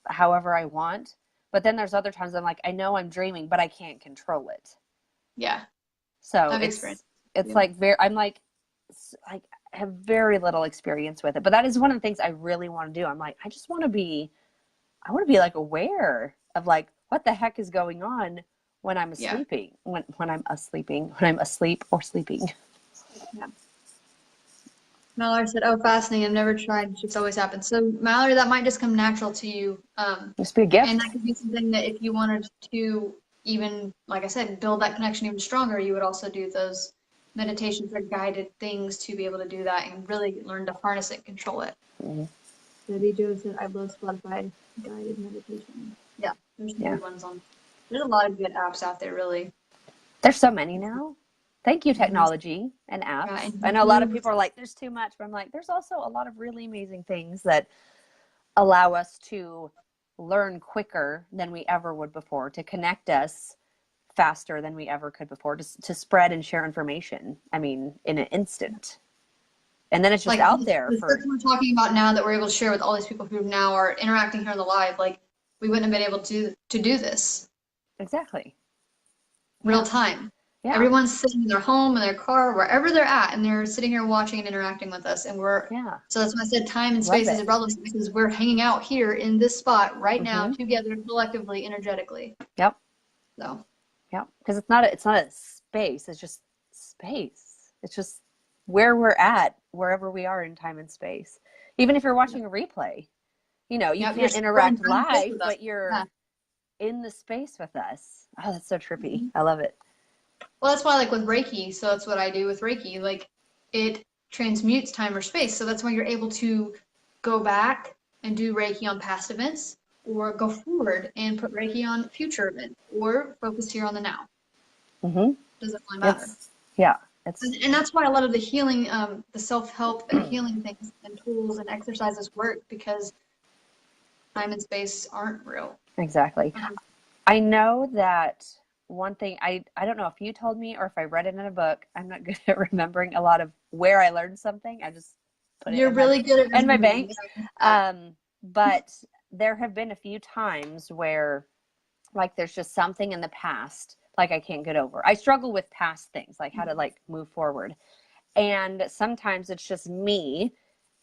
however I want. But then there's other times I'm like, I know I'm dreaming, but I can't control it. Yeah, So I've experienced it's it too. like I'm like I have very little experience with it. But that is one of the things I really want to do. I'm like, I want to be like aware of like what the heck is going on when I'm Yeah, sleeping, when I'm asleep or sleeping. yeah. Mallory said, "Oh, fascinating. I've never tried. It's just always happened." So, Mallory, that might just come natural to you, Just be a and gift. that could be something that if you wanted to even, like I said, build that connection even stronger, you would also do those meditations or guided things to be able to do that and really learn to harness it, and control it. Mm-hmm. Debbie Jo said, "I love Spotify guided meditation." Yeah, there's some Yeah. good ones on. There's a lot of good apps out there, really. There's so many now. Thank you, technology and apps. Yeah, and I know a lot of people are like, there's too much, but I'm like, there's also a lot of really amazing things that allow us to learn quicker than we ever would before, to connect us faster than we ever could before, to spread and share information. I mean, in an instant. And then it's just like out there the for. stuff we're talking about now that we're able to share with all these people who now are interacting here on the live. Like, we wouldn't have been able to do this Exactly. real time. Yeah. Everyone's sitting in their home, in their car, wherever they're at, and they're sitting here watching and interacting with us. And so that's why I said time and space is irrelevant, because we're hanging out here in this spot right now together, collectively, energetically. Yep. So. Yep. Because it's not a space. It's just space. It's just where we're at, wherever we are in time and space. Even if you're watching a replay, you can't interact live, but you're in the space with us. Oh, that's so trippy. I love it. Well, that's why, like, with Reiki, so that's what I do with Reiki. Like, it transmutes time or space. So that's why you're able to go back and do Reiki on past events, or go forward and put Reiki on future events, or focus here on the now. Doesn't really matter. And that's why a lot of the healing, the self-help and healing things and tools and exercises work, because time and space aren't real. Exactly. I know that one thing, I don't know if you told me or if I read it in a book. I'm not good at remembering a lot of where I learned something. I just put it in my bank. But there have been a few times where, like, there's just something in the past, like, I can't get over. I struggle with past things, like how to, like, move forward. And sometimes it's just me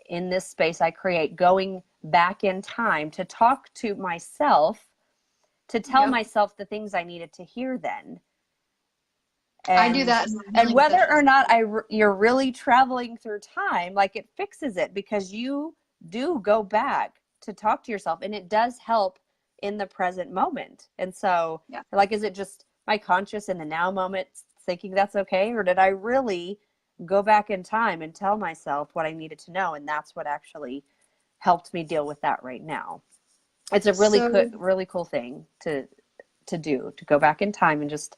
in this space I create, going back in time to talk to myself, to tell myself the things I needed to hear then. And, I do that. And whether or not you're really traveling through time, like, it fixes it, because you do go back to talk to yourself, and it does help in the present moment. And so, like, is it just my conscious in the now moment thinking that's okay? Or did I really go back in time and tell myself what I needed to know? And that's what actually helped me deal with that right now. It's a really cool thing to do, to go back in time and just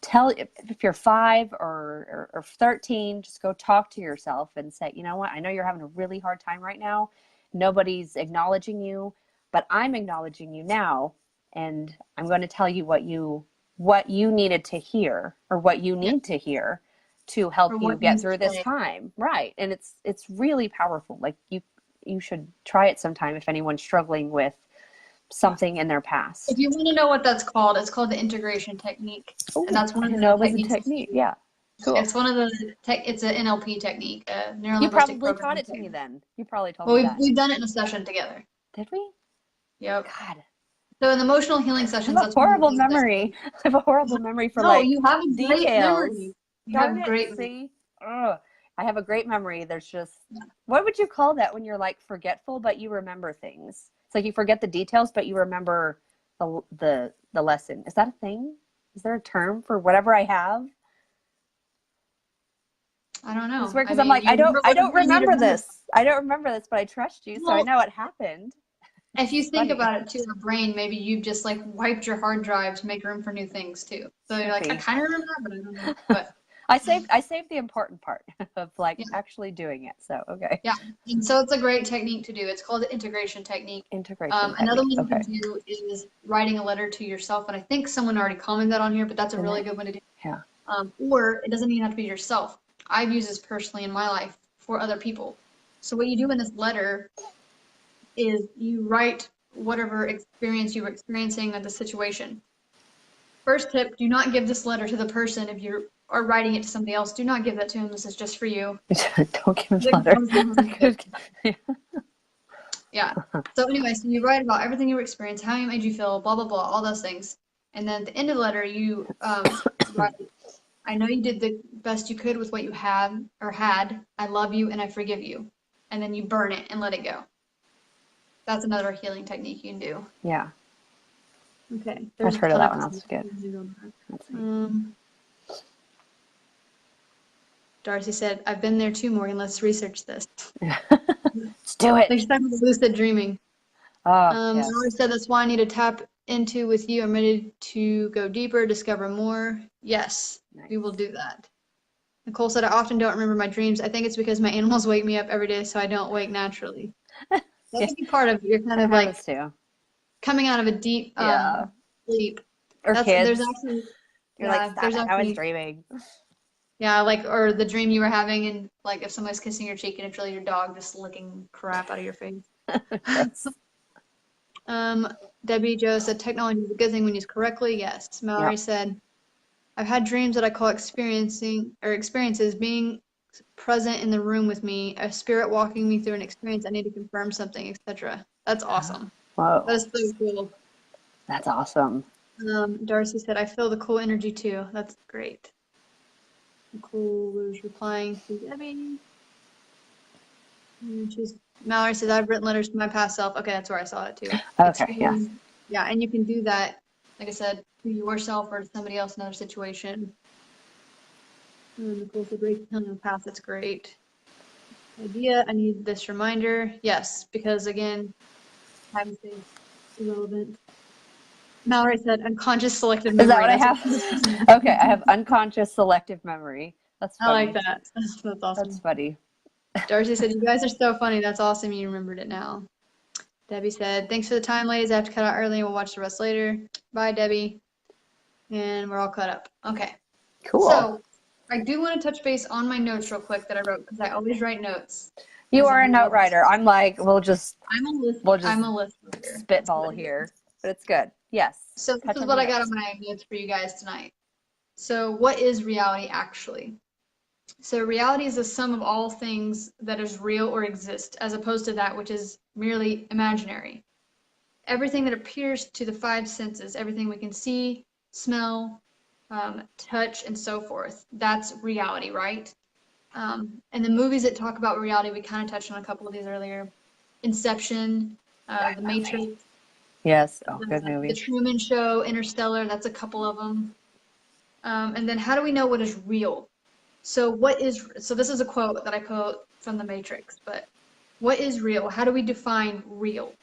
tell, if you're 5 or 13, just go talk to yourself and say, you know what, I know you're having a really hard time right now. Nobody's acknowledging you, but I'm acknowledging you now, and I'm going to tell you what you needed to hear, or what you need to hear to help you get through this time. Right. And it's really powerful. Like, you should try it sometime if anyone's struggling with something in their past. If you want to know what that's called, it's called the integration technique. Ooh, and that's one of the technique. Yeah. Cool. It's one of the it's an NLP technique. You probably taught it to me then. You probably told me that. We've done it in a session together. Did we? Yep. God. So in the emotional healing sessions, I have a horrible memory. I have a horrible memory for you have a details. Great memory. You have a great memory. I have a great memory. There's just, what would you call that when you're, like, forgetful, but you remember things? It's like you forget the details, but you remember the lesson. Is that a thing? Is there a term for whatever I have? I don't know. It's weird, because I'm like, I don't remember this. I don't remember this, but I trust you, so I know it happened. If you think about it, too, your brain, maybe you've just, like, wiped your hard drive to make room for new things, too. So you're like, I kind of remember that, but I don't know. But I saved the important part of, like, actually doing it. So, okay. Yeah. And so it's a great technique to do. It's called the integration technique. Another one you can do is writing a letter to yourself. And I think someone already commented that on here, but that's a really good one to do. Yeah. Or it doesn't even have to be yourself. I've used this personally in my life for other people. So what you do in this letter is you write whatever experience you were experiencing at the situation. First tip, do not give this letter to the person. If you are writing it to somebody else, do not give that to him. This is just for you. Don't give him the letter. Yeah. So anyway, so you write about everything you were experiencing, how it made you feel, blah, blah, blah, all those things. And then at the end of the letter, you write, I know you did the best you could with what you had. I love you and I forgive you. And then you burn it and let it go. That's another healing technique you can do. Yeah. Okay. I've heard of that one. That's good. Darcy said, I've been there too, Morgan. Let's research this. Let's do it. Next time with lucid dreaming. Laura said, that's why I need to tap into with you. I'm ready to go deeper, discover more. Yes, Nice. we will do that. Nicole said, I often don't remember my dreams. I think it's because my animals wake me up every day, so I don't wake naturally. That could be part of it. You're kind of like coming out of a deep sleep. Or kids. There's actually, You're like, stop it, I was dreaming. Yeah, like, or the dream you were having, and like if somebody's kissing your cheek and it's really your dog just licking crap out of your face. Yes. Debbie Jo said, technology is a good thing when used correctly. Yes. Mallory said, I've had dreams that I call experiences being present in the room with me, a spirit walking me through an experience. I need to confirm something, etc. That's awesome. Whoa. That is so cool. That's awesome. Darcy said, I feel the cool energy too. That's great. Nicole was replying to Debbie. Mallory says, I've written letters to my past self. Okay, that's where I saw it too. Okay, yeah. Yeah, and you can do that, like I said, to yourself or to somebody else in another situation. Nicole said, break the path. That's great. Idea, I need this reminder. Yes, because again, time space is irrelevant. Mallory said, unconscious selective memory. Is that what I have? Okay, I have unconscious selective memory. That's funny. I like that. That's awesome. That's funny. Darcy said, you guys are so funny. That's awesome. You remembered it now. Debbie said, thanks for the time, ladies. I have to cut out early and we'll watch the rest later. Bye, Debbie. And we're all cut up. Okay. Cool. So I do want to touch base on my notes real quick that I wrote because I always write notes. You are a note writer. I'm like, I'm a listener. I'm a listener. Spitball here, but it's good. Yes. So this is what I got on my notes for you guys tonight. So what is reality actually? So reality is the sum of all things that is real or exist, as opposed to that which is merely imaginary. Everything that appears to the five senses, everything we can see, smell, touch, and so forth, that's reality, right? And the movies that talk about reality, we kind of touched on a couple of these earlier. Inception, The Matrix. Yes, good movie. The Truman Show, Interstellar, that's a couple of them. And then how do we know what is real? So this is a quote that I quote from The Matrix, but what is real? How do we define real?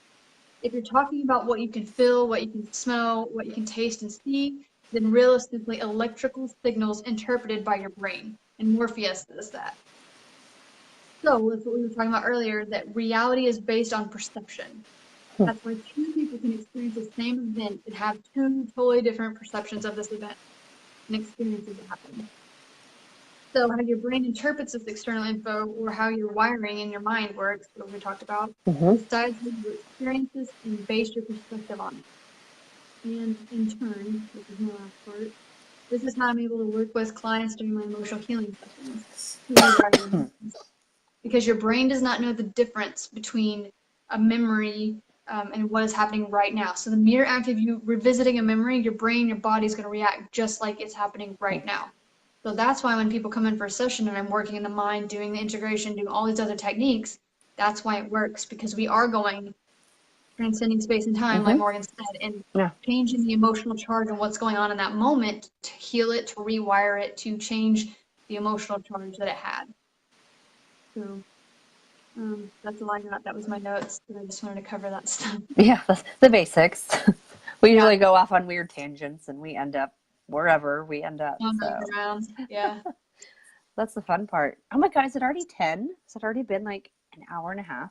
If you're talking about what you can feel, what you can smell, what you can taste and see, then real is simply electrical signals interpreted by your brain. And Morpheus does that. So that's what we were talking about earlier, that reality is based on perception. That's why two people can experience the same event and have two totally different perceptions of this event and experiences that happen. So how your brain interprets this external info or how your wiring in your mind works, what we talked about, decides your experiences and base your perspective on it. And in turn, which is my last part, this is how I'm able to work with clients during my emotional healing sessions. Because your brain does not know the difference between a memory and what is happening right now. So the mere act of you revisiting a memory, your brain, your body is going to react just like it's happening right now. So that's why when people come in for a session and I'm working in the mind, doing the integration, doing all these other techniques, that's why it works, because we are going transcending space and time, like Morgan said, and changing the emotional charge and what's going on in that moment to heal it, to rewire it, to change the emotional charge that it had. So that's all I got. That was my notes, but I just wanted to cover that stuff. Yeah, that's the basics. We usually go off on weird tangents and we end up wherever we end up. Around. Yeah. That's the fun part. Oh my God, is it already 10? Has it already been like an hour and a half?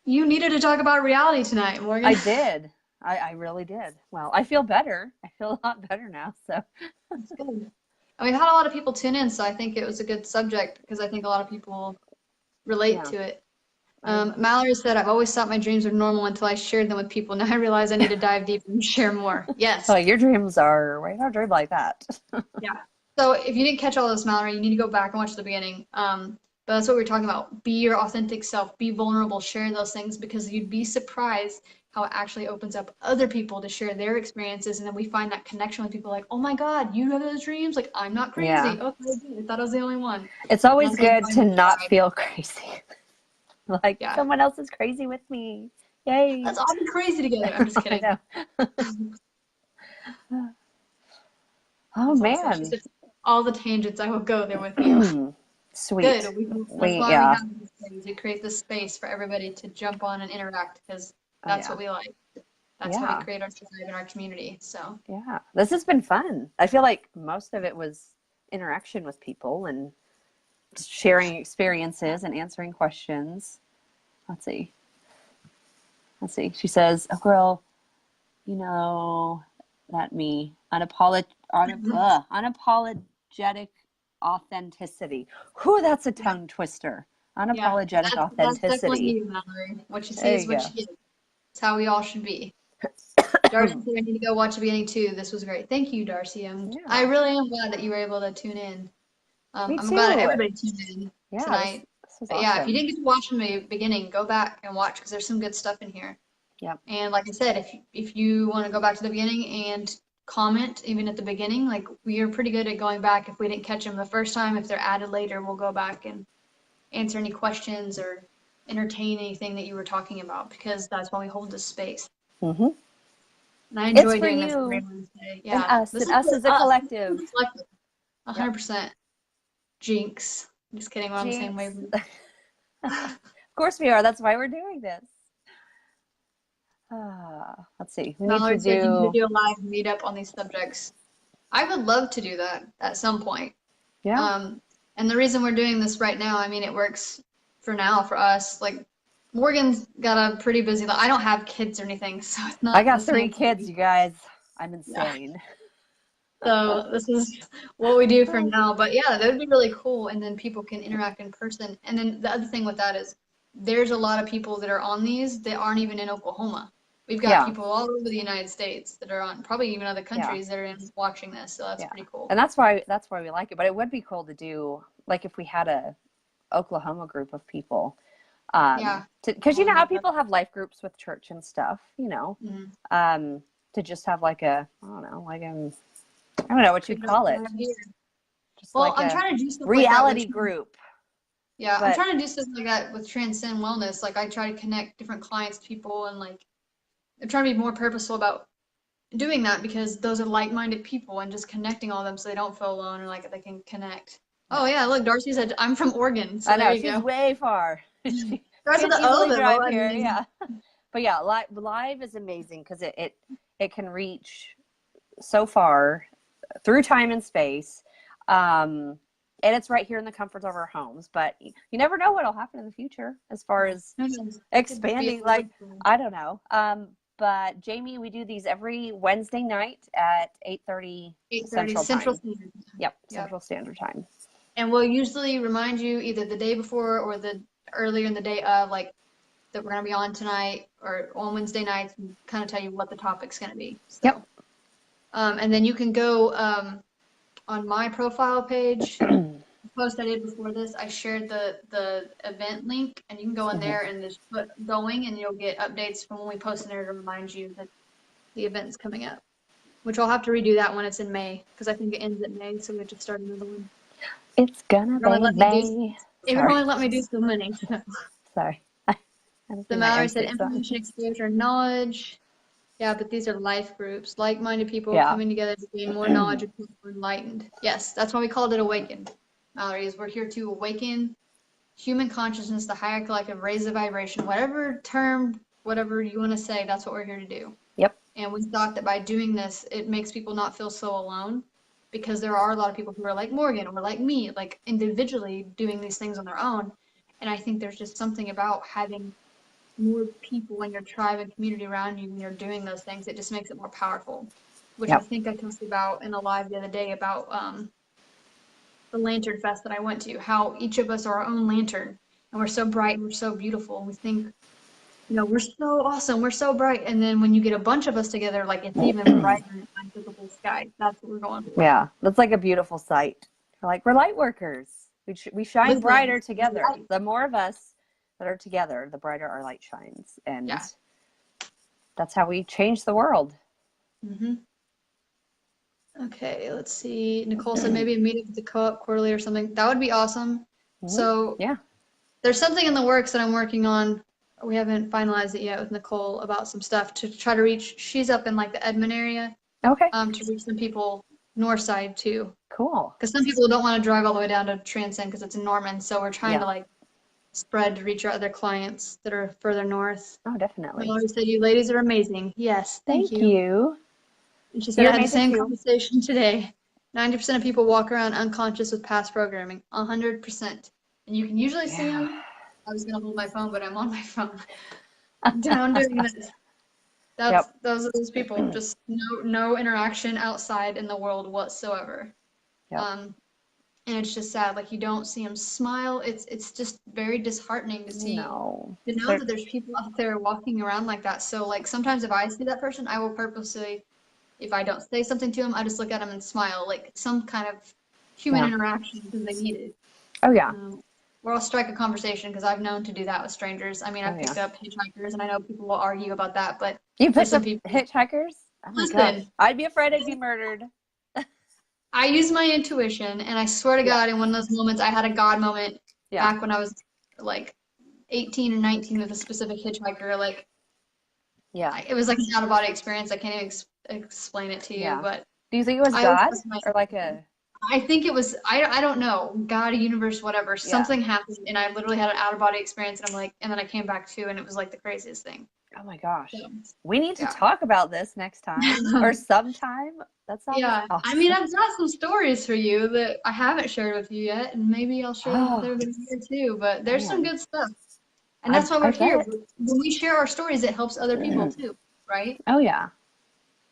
You needed to talk about reality tonight, Morgan. I did. I really did. Well, I feel better. I feel a lot better now. So that's good. And we've had a lot of people tune in, so I think it was a good subject because I think a lot of people relate to it. Mallory said, I've always thought my dreams were normal until I shared them with people. Now I realize I need to dive deeper and share more. Yes. Oh, your dreams are way not dream like that. Yeah. So if you didn't catch all this, Mallory, you need to go back and watch the beginning. But that's what we're talking about. Be your authentic self. Be vulnerable. Share those things because you'd be surprised how it actually opens up other people to share their experiences. And then we find that connection with people like, oh my God, you have those dreams? Like, I'm not crazy. Yeah. Okay, I thought I was the only one. It's always good to not feel crazy. Like someone else is crazy with me. Yay. Let's all be crazy together. I'm just kidding. Oh, man. All the tangents, I will go there with you. Sweet. Good. That's why we have these things. We create this space for everybody to jump on and interact because that's what we like. That's how we Yeah. create our tribe in our community. So Yeah. This has been fun. I feel like most of it was interaction with people and sharing experiences and answering questions. Let's see. She says, "Oh, girl, you know that me unapologetic authenticity." Whew, that's a yeah, tongue twister. yeah, Unapologetic that's definitely authenticity. you, Mallory. What you see There is you what go. you get. It's how we all should be. Darcy said I need to go watch the beginning too. This was great. Thank you, Darcy. I Yeah. really am glad that you were able to tune in. Me I'm glad that too. everybody tuned in Yeah, tonight. this was But yeah, if you awesome. didn't get to watch from the beginning, go back and watch because there's some good stuff in here. Yep. And like I said, if you want to go back to the beginning and comment even at the beginning, like we are pretty good at going back if we didn't catch them the first time. If they're added later, we'll go back and answer any questions or entertain anything that you were talking about because that's why we hold this space. Mm-hmm. And I It's enjoy for doing this every you Wednesday. and Yeah, us, this and is us for as a us. collective. This is collective. Yep. 100%. Jinx. Just kidding. We're on the same Jinx. wavelength. Of course we are. That's why we're doing this. Let's see. We need to Mallory said you need to do. do a live meetup on these subjects. I would love to do that at some point. Yeah. And the reason we're doing this right now, I mean, it works for now for us. Like, Morgan's got a pretty busy life. I don't have kids or anything, so it's I not the got 3 same kids, thing. you guys. I'm Yeah. insane. So this is what we do for now. But yeah, that would be really cool. And then people can interact in person. And then the other thing with that is there's a lot of people that are on these that aren't even in Oklahoma. We've got Yeah. people all over the United States that are on, probably even other Yeah. countries that are in watching this. So that's Yeah. pretty cool. And that's why we like it. But it would be cool to do, like, if we had a Oklahoma group of people. Yeah. Because you know how people have life groups with church and stuff, you know. Mhm. To just have like a, I don't know, like I don't know what you'd call it. Just Well, like I'm a trying to do stuff like that reality group. yeah, I'm But trying to do stuff like that with Transcend Wellness. Like I try to connect different clients to people and like I'm trying to be more purposeful about doing that because those are like-minded people and just connecting all of them so they don't feel alone and like they can connect. Oh yeah, look, Darcy said I'm from Oregon, so I there know you she's go. way far. She Starts with can't the O easily though. drive I here. mean, Yeah. But yeah, live is amazing because it can reach so far through time and space. And it's right here in the comforts of our homes. But you never know what'll happen in the future as far as expanding. Like, I don't know. But Jamie, we do these every Wednesday night at 8:30 Central Time. Standard Time. Yep, Central Standard Time. And we'll usually remind you either the day before or the earlier in the day of, like, that we're going to be on tonight or on Wednesday nights and kind of tell you what the topic's going to be. So, yep. And then you can go on my profile page, the post I did before this, I shared the event link, and you can go in there and just put going, and you'll get updates from when we post in there to remind you that the event's coming up. Which I'll have to redo that when it's in May, because I think it ends in May, so we have to start another one. It's gonna be May. It would only let me do so many. So. Sorry. The Mallory said information, exposure, and knowledge. Yeah, but these are life groups, like-minded people coming together to gain more knowledge and be more enlightened. Yes, that's why we called it Awaken. Mallory, is we're here to awaken human consciousness, the higher collective, raise the vibration, whatever term, whatever you want to say, that's what we're here to do. Yep. And we thought that by doing this, it makes people not feel so alone, because there are a lot of people who are like Morgan or like me, like individually doing these things on their own. And I think there's just something about having more people in your tribe and community around you when you're doing those things. It just makes it more powerful, which I think I talked about in a live the other day about the Lantern Fest that I went to, how each of us are our own lantern, and we're so bright and we're so beautiful. And we think, you know, we're so awesome, we're so bright. And then when you get a bunch of us together, like it's even brighter in the invisible sky. That's what we're going for. Yeah, that's like a beautiful sight. We're light workers. We shine brighter together. The more of us that are together, the brighter our light shines. And that's how we change the world. Mm-hmm. Okay, let's see. Nicole said maybe a meetup with the co-op quarterly or something. That would be awesome. Mm-hmm. So there's something in the works that I'm working on. We haven't finalized it yet with Nicole about some stuff to try to reach. She's up in like the Edmond area. Okay. To reach some people north side too. Cool. Because some people don't want to drive all the way down to Transcend because it's in Norman. So we're trying to like spread to reach our other clients that are further north. Oh, definitely. Mallory said, "You ladies are amazing." Yes, thank Thank you. you. And she said, You're "I had the amazing same too. conversation today. 90% of people walk around unconscious with past programming. 100%. And you can usually see Yeah. them. I was going to hold my phone, but I'm on my phone. Down doing this. Yep. Those are those people. Just no interaction outside in the world whatsoever. Yep. And it's just sad. Like you don't see them smile. It's just very disheartening to see No. to know that there's people out there walking around like that. So like sometimes if I see that person, I will purposely, if I don't say something to them, I just look at them and smile, like some kind of human Yeah. interaction because they need it. Oh, yeah. Or I'll strike a conversation because I've known to do that with strangers. I mean, I've Oh, picked yeah. up hitchhikers, and I know people will argue about that, but You for picked some up people, hitchhikers? Oh my gosh. listen, I'd be afraid I'd be murdered. I use my intuition, and I swear to Yeah. God, in one of those moments, I had a God moment Yeah. back when I was like 18 or 19 with a specific hitchhiker. Like, Yeah. it was like an out-of-body experience. I can't even explain it to you, Yeah. but Do you think it was I always God trust my or like intuition. a, I think it was, I don't know, God, a universe, whatever. yeah. Something happened, and I literally had an out-of-body experience, and I'm like, and then I came back to, and it was like the craziest thing. Oh my gosh. So, We need to yeah. talk about this next time or sometime. That sounds Yeah, I awesome. mean, I've got some stories for you that I haven't shared with you yet, and maybe I'll share them with Oh, everybody here too. But there's some man. good stuff, and that's why I we're here. bet. When we share our stories, it helps other people too, right? Oh yeah.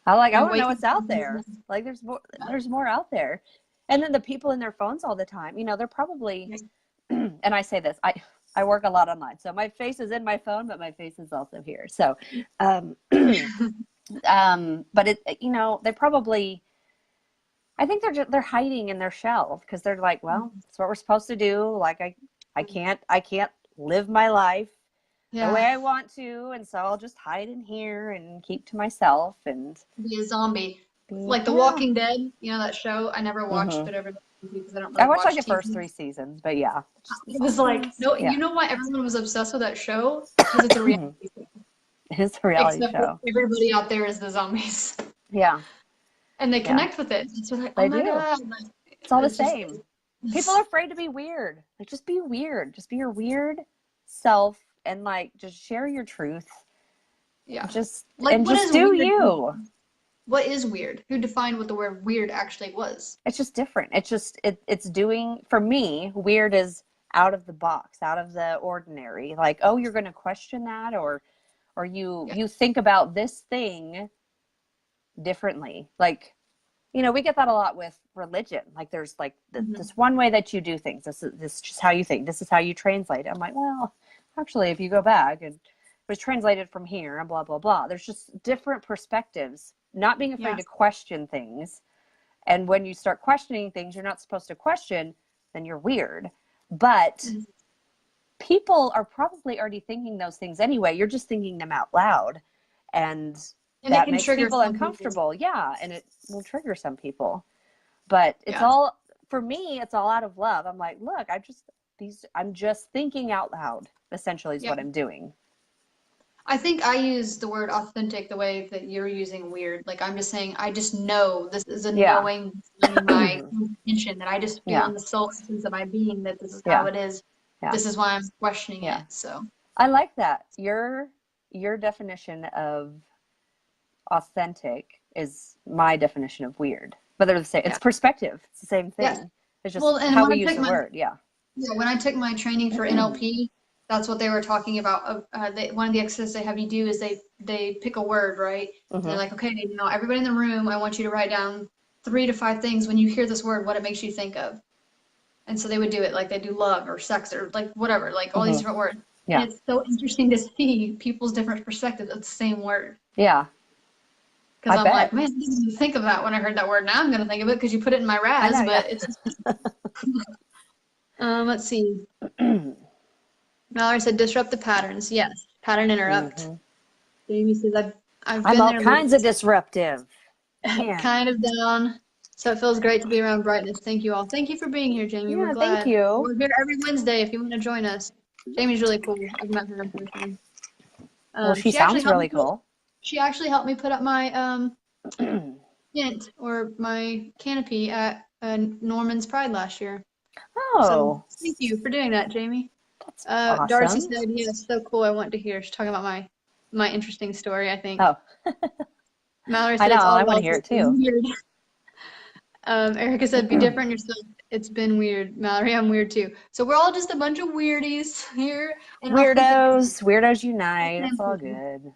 I And want to know waking what's out there. Like there's more out there. And then the people in their phones all the time, they're probably, and I say this, I work a lot online. So my face is in my phone, but my face is also here. So, but they probably, I think they're hiding in their shell because they're like, well, it's what we're supposed to do. Like I can't live my life the way Yeah, I want to, and so I'll just hide in here and keep to myself and be a zombie, be, like The yeah. Walking Dead. You know that show? I never watched, Mm-hmm. but everybody because I don't I really watched like watch the first TV. 3 seasons, but yeah, just It was like zombies. no, Yeah. you know why everyone was obsessed with that show? Because it's a reality show. It's a reality Except that show. everybody out there is the zombies. Yeah. And they Yeah. connect with it. It's like, oh They my do. God. It's all the It's just, same. People are afraid to be weird. Like, just be weird. Just be your weird self and like just share your truth. yeah. Just Like, what just is do weird? you. What is weird? Who defined what the word weird actually was? It's just different. It's just it's doing, for me, weird is out of the box, out of the ordinary. Like, oh, you're going to question that, or you think about this thing differently. Like, we get that a lot with religion. Like, there's like this one way that you do things. This is just how you think. This is how you translate. I'm like, well, actually, if you go back and it was translated from here and blah blah blah. There's just different perspectives. Not being afraid to question things. And when you start questioning things you're not supposed to question, then you're weird. But people are probably already thinking those things anyway. You're just thinking them out loud. And And it that can makes trigger people some uncomfortable. people. Yeah. And it will trigger some people. But it's all, for me, it's all out of love. I'm like, look, I'm just thinking out loud, essentially, is what I'm doing. I think I use the word authentic the way that you're using weird. Like, I'm just saying, I just know this is a knowing in my intention that I just feel in the soul essence of my being that this is how it is. Yeah. This is why I'm questioning it. So I like that. Your definition of authentic is my definition of weird. But they're the same. It's perspective. It's the same thing. Yes. It's just how we use the word. Yeah. Yeah. When I took my training for NLP, that's what they were talking about. One of the exercises they have you do is they pick a word, right? And they're like, okay, everybody in the room, I want you to write down 3 to 5 things when you hear this word, what it makes you think of. And so they would do it like they do love or sex or like whatever, like all these different words. Yeah. And it's so interesting to see people's different perspectives of the same word. Yeah. Because I'm like, man, I didn't even think of that when I heard that word. Now I'm going to think of it because you put it in my Raz, but it's let's see. Mallory said, disrupt the patterns. Yes, pattern interrupt. Jamie says, I've been I'm all there kinds of disruptive. kind of down. So it feels great to be around brightness. Thank you all. Thank you for being here, Jamie. Yeah, We're glad. thank you. We're here every Wednesday if you want to join us. Jamie's really cool. I've met her in person. Well, she sounds really cool. She actually helped me put up my tent or my canopy at Norman's Pride last year. Oh. So thank you for doing that, Jamie. Darcy Awesome. said, yeah, it's so cool. I want to hear. She's talking about my interesting story, I think. Oh, Mallory I said know. it's all I want to hear it relative. too. Weird. Erica said, be different yourself. It's been weird. Mallory, I'm weird too. So we're all just a bunch of weirdies here and authentic Weirdos unite. It's all people. good.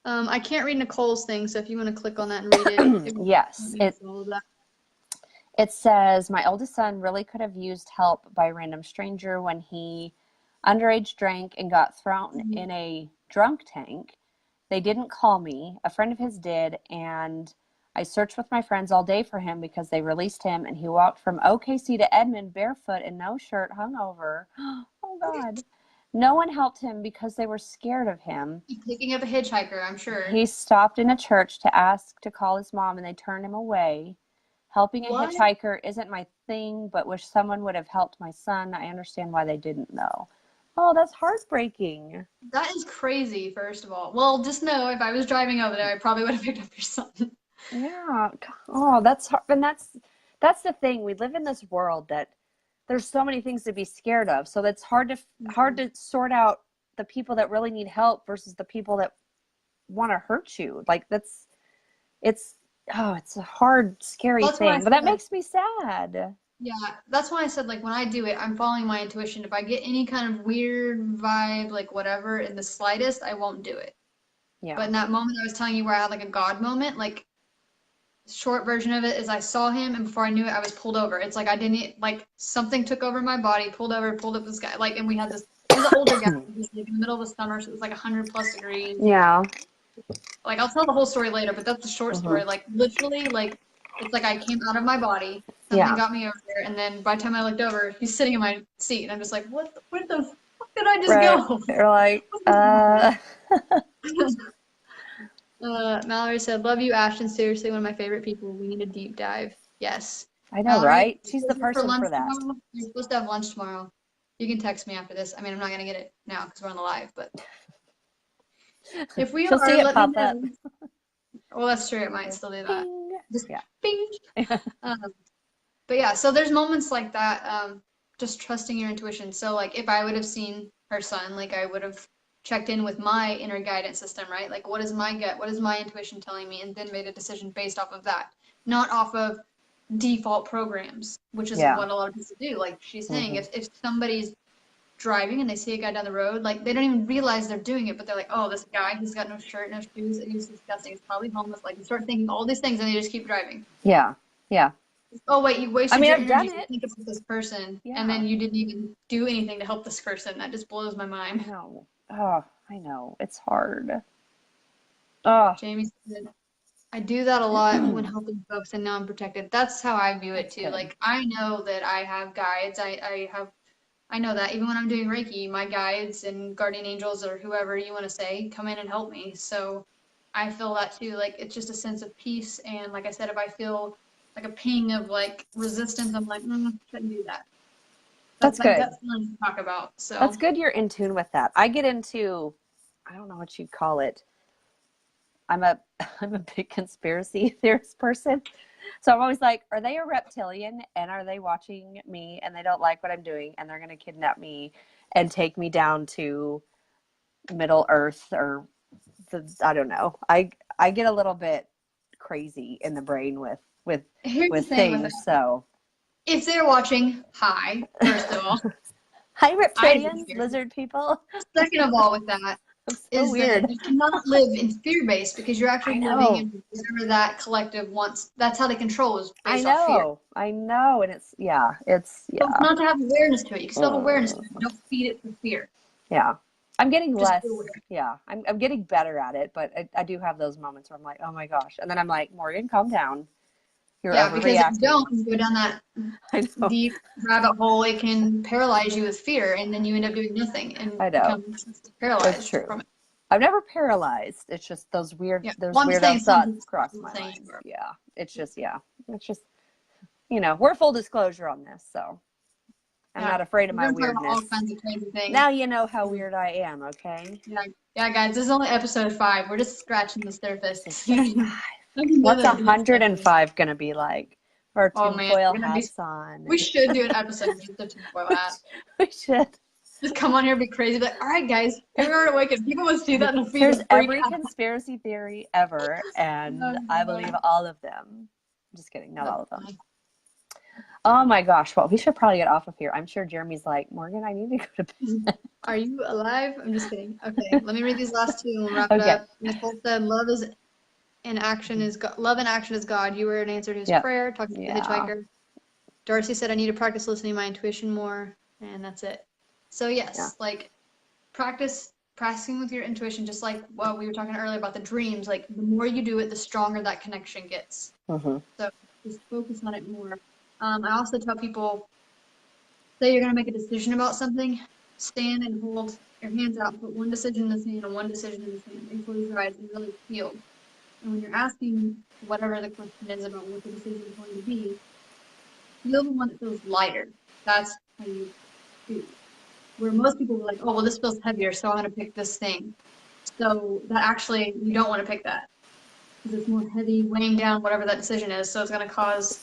I can't read Nicole's thing, so if you want to click on that and read it, Yes, all of that. it says, my oldest son really could have used help by a random stranger when he underage drank and got thrown in a drunk tank. They didn't call me. A friend of his did, and I searched with my friends all day for him because they released him, and he walked from OKC to Edmond barefoot and no shirt, hungover. Oh, God. No one helped him because they were scared of him. Picking up a hitchhiker, I'm sure. He stopped in a church to ask to call his mom, and they turned him away. Helping a hitchhiker isn't my thing, but wish someone would have helped my son. I understand why they didn't, though. Oh, that's heartbreaking. That is crazy, first of all. Well, just know if I was driving over there, I probably would have picked up your son. Yeah. Oh, that's hard. And that's the thing. We live in this world that there's so many things to be scared of. So that's hard to sort out the people that really need help versus the people that want to hurt you. Like it's a hard, scary thing. But that makes me sad. Yeah, that's why I said, like, when I do it, I'm following my intuition. If I get any kind of weird vibe, like whatever, in the slightest, I won't do it. Yeah. But in that moment I was telling you where I had like a God moment, like, short version of it is I saw him, and before I knew it, I was pulled over. It's like I didn't, like, something took over my body, pulled up this guy, like, and we had this, he was an older guy, he was like in the middle of the summer, so it was like 100+ degrees. Yeah. Like, I'll tell the whole story later, but that's the short story. Like, literally, like, it's like I came out of my body, something got me over there, and then by the time I looked over, he's sitting in my seat, and I'm just like, where the fuck did I just go? You're like, Mallory said, love you, Ashton. Seriously, one of my favorite people. We need a deep dive. Yes. I know, Mallory, right? She's the person for that. Tomorrow? You're supposed to have lunch tomorrow. You can text me after this. I mean, I'm not going to get it now because we're on the live, but if we She'll are, see it let pop me know. up. Well, that's true. It might still do that. Bing. Just Yeah. bing. But yeah, so there's moments like that, just trusting your intuition. So, like, if I would have seen her son, like, I would have checked in with my inner guidance system, right? Like, what is my gut? What is my intuition telling me? And then made a decision based off of that, not off of default programs, which is what a lot of people do. Like she's saying, if somebody's driving and they see a guy down the road, like, they don't even realize they're doing it, but they're like, oh, this guy, he's got no shirt, no shoes, and he's disgusting. He's probably homeless. Like, you start thinking all these things, and they just keep driving. Yeah. Oh, wait, you wasted your energy I've done to it. think about this person, and then you didn't even do anything to help this person. That just blows my mind. No. Oh, I know. It's hard. Oh. Jamie said, I do that a lot when helping folks, and now I'm protected. That's how I view it too. Good. Like, I know that I have guides. I know that even when I'm doing Reiki, my guides and guardian angels or whoever you want to say come in and help me. So I feel that too. Like, it's just a sense of peace. And like I said, if I feel like a ping of like resistance, I'm like, shouldn't do that. That's good. That's fun to talk about. So that's good. You're in tune with that. I get into, I don't know what you'd call it. I'm a big conspiracy theorist person. So I'm always like, are they a reptilian and are they watching me and they don't like what I'm doing and they're going to kidnap me and take me down to Middle Earth or I don't know. I get a little bit crazy in the brain with things. So if they're watching, hi, first of all. Hi, reptilians, lizard people. Second of all, with that, so weird. That you cannot live in fear-based because you're actually living in whatever that collective wants. That's how they control is based off fear. I know, and it's So it's not to have awareness to it. You can still have awareness to it. Don't feed it with fear. Yeah. I'm getting less. Yeah. I'm getting better at it, but I do have those moments where I'm like, oh my gosh. And then I'm like, Morgan, calm down. You're overreacting. Because if you don't, you go down that deep rabbit hole, it can paralyze you with fear, and then you end up doing nothing and become paralyzed from it. I've never paralyzed. It's just those weird thoughts cross my mind. Yeah. It's just we're full disclosure on this, so I'm not afraid of my weirdness. All kinds of crazy things. Now you know how weird I am, okay? Yeah, guys, this is only episode 5. We're just scratching the surface. What's 105 gonna be like? Our tinfoil hats on. We should do an episode with the tinfoil hat. We should. Just come on here and be crazy. Like, all right, guys, here we are at Awaken. People would see that in the feed. Here's and freak every out. conspiracy theory ever, and I believe all of them. I'm just kidding, not all of them. Oh my gosh, well, we should probably get off of here. I'm sure Jeremy's like, Morgan, I need to go to bed. Are you alive? I'm just kidding. Okay, let me read these last two and we'll wrap it Okay. up. Nicole said, love in action is God. You were an answer to his prayer, talking to the hitchhiker. Darcy said, I need to practice listening to my intuition more, and that's it. So yes, like practicing with your intuition, just like what we were talking earlier about the dreams, like the more you do it, the stronger that connection gets. So just focus on it more. I also tell people, say you're going to make a decision about something, stand and hold your hands out, put one decision in the sand and one decision in the sand, and close your eyes and really feel. And when you're asking whatever the question is about what the decision is going to be, feel the one that feels lighter. That's how you do. Where most people are like, oh, well, this feels heavier, so I'm going to pick this thing. So that actually, you don't want to pick that. Because it's more heavy, weighing down whatever that decision is. So it's going to cause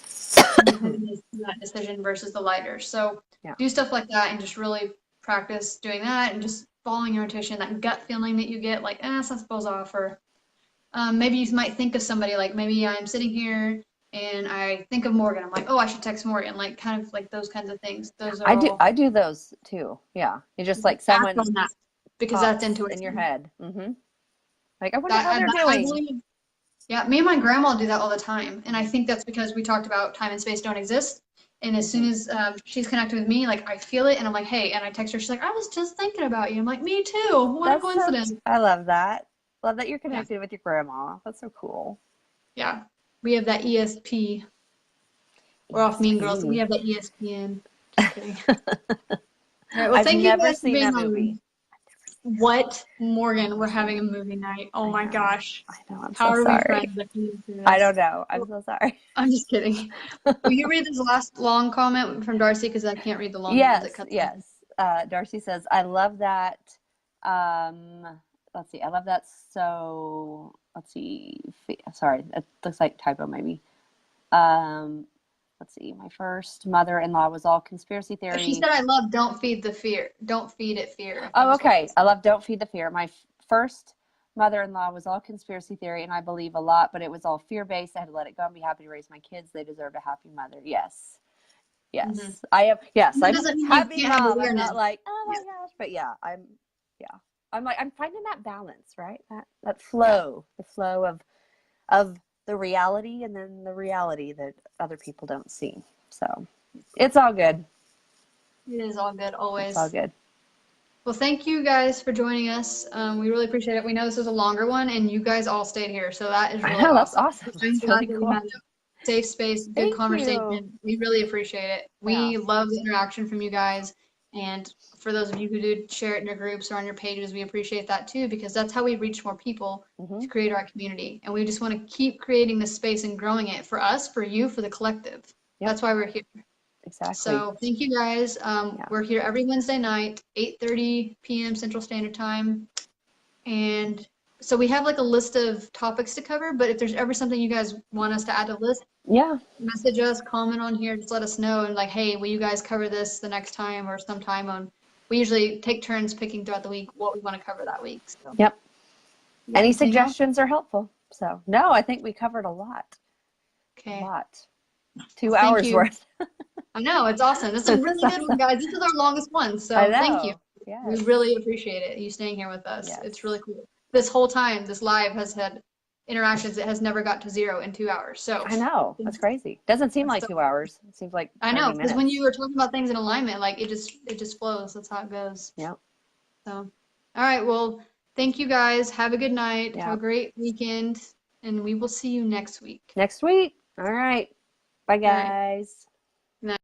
more heaviness to that decision versus the lighter. So do stuff like that and just really practice doing that and just following your intuition, that gut feeling that you get, like, something spills off. Or maybe you might think of somebody, like maybe I'm sitting here and I think of Morgan. I'm like, oh, I should text Morgan. Like, kind of like those kinds of things. Those are I do those too. Yeah. It's just like someone that, because that's intuition in your head. Like, I wonder how they're doing. Yeah, me and my grandma do that all the time. And I think that's because we talked about time and space don't exist. And as soon as she's connected with me, like I feel it and I'm like, hey, and I text her, she's like, I was just thinking about you. I'm like, me too. What a coincidence. I love that. Love that you're connected with your grandma. That's so cool. Yeah. We have that ESP. We're off Mean Girls. We have that ESPN. Just kidding. All right, well, thank you guys for being on. Movie. What, Morgan? We're having a movie night. Oh my gosh. I know. I'm How so are sorry. We friends? I don't know. I'm so sorry. I'm just kidding. Will you read this last long comment from Darcy? Because I can't read the long ones. It cuts out. Darcy says, I love that. Let's see. I love that. So let's see. Sorry. It looks like typo maybe. Let's see. My first mother-in-law was all conspiracy theory. She said, I love don't feed the fear. Don't feed it fear. Oh, okay. I love don't feed the fear. My first mother-in-law was all conspiracy theory, and I believe a lot, but it was all fear-based. I had to let it go and be happy to raise my kids. They deserved a happy mother. Yes. I have. Yes. I'm happy mom. I'm not like, oh my gosh, but I'm like, I'm finding that balance, right? That flow, the flow of the reality and then the reality that other people don't see. So it's all good. It is all good, always. It's all good. Well, thank you guys for joining us. We really appreciate it. We know this was a longer one, and you guys all stayed here, so that is really awesome. That's awesome. That's really cool. We had a safe space, good conversation. We really appreciate it. We love the interaction from you guys, and for those of you who do share it in your groups or on your pages, we appreciate that too, because that's how we reach more people to create our community. And we just want to keep creating this space and growing it for us, for you, for the collective. That's why we're here. Exactly. So thank you guys. We're here every Wednesday night, 8:30 p.m. Central Standard Time. And so we have like a list of topics to cover, but if there's ever something you guys want us to add to the list, message us, comment on here, just let us know, and like, hey, will you guys cover this the next time or sometime on. We usually take turns picking throughout the week what we want to cover that week. So. Any suggestions are helpful. So no, I think we covered a lot. Okay. A lot. 2 hours worth. I know, it's awesome. This is a really good one, guys. This is our longest one, so thank you. Yes. We really appreciate it, you staying here with us. Yes. It's really cool. This whole time, this live has had interactions. It has never got to 0 in 2 hours. So I know, that's crazy. Doesn't seem like 2 hours. It seems like 30 I know, because minutes. when you were talking about things in alignment, like it just flows. That's how it goes. Yeah. So, all right. Well, thank you guys. Have a good night. Have a great weekend, and we will see you next week. Next week. All right. Bye, guys.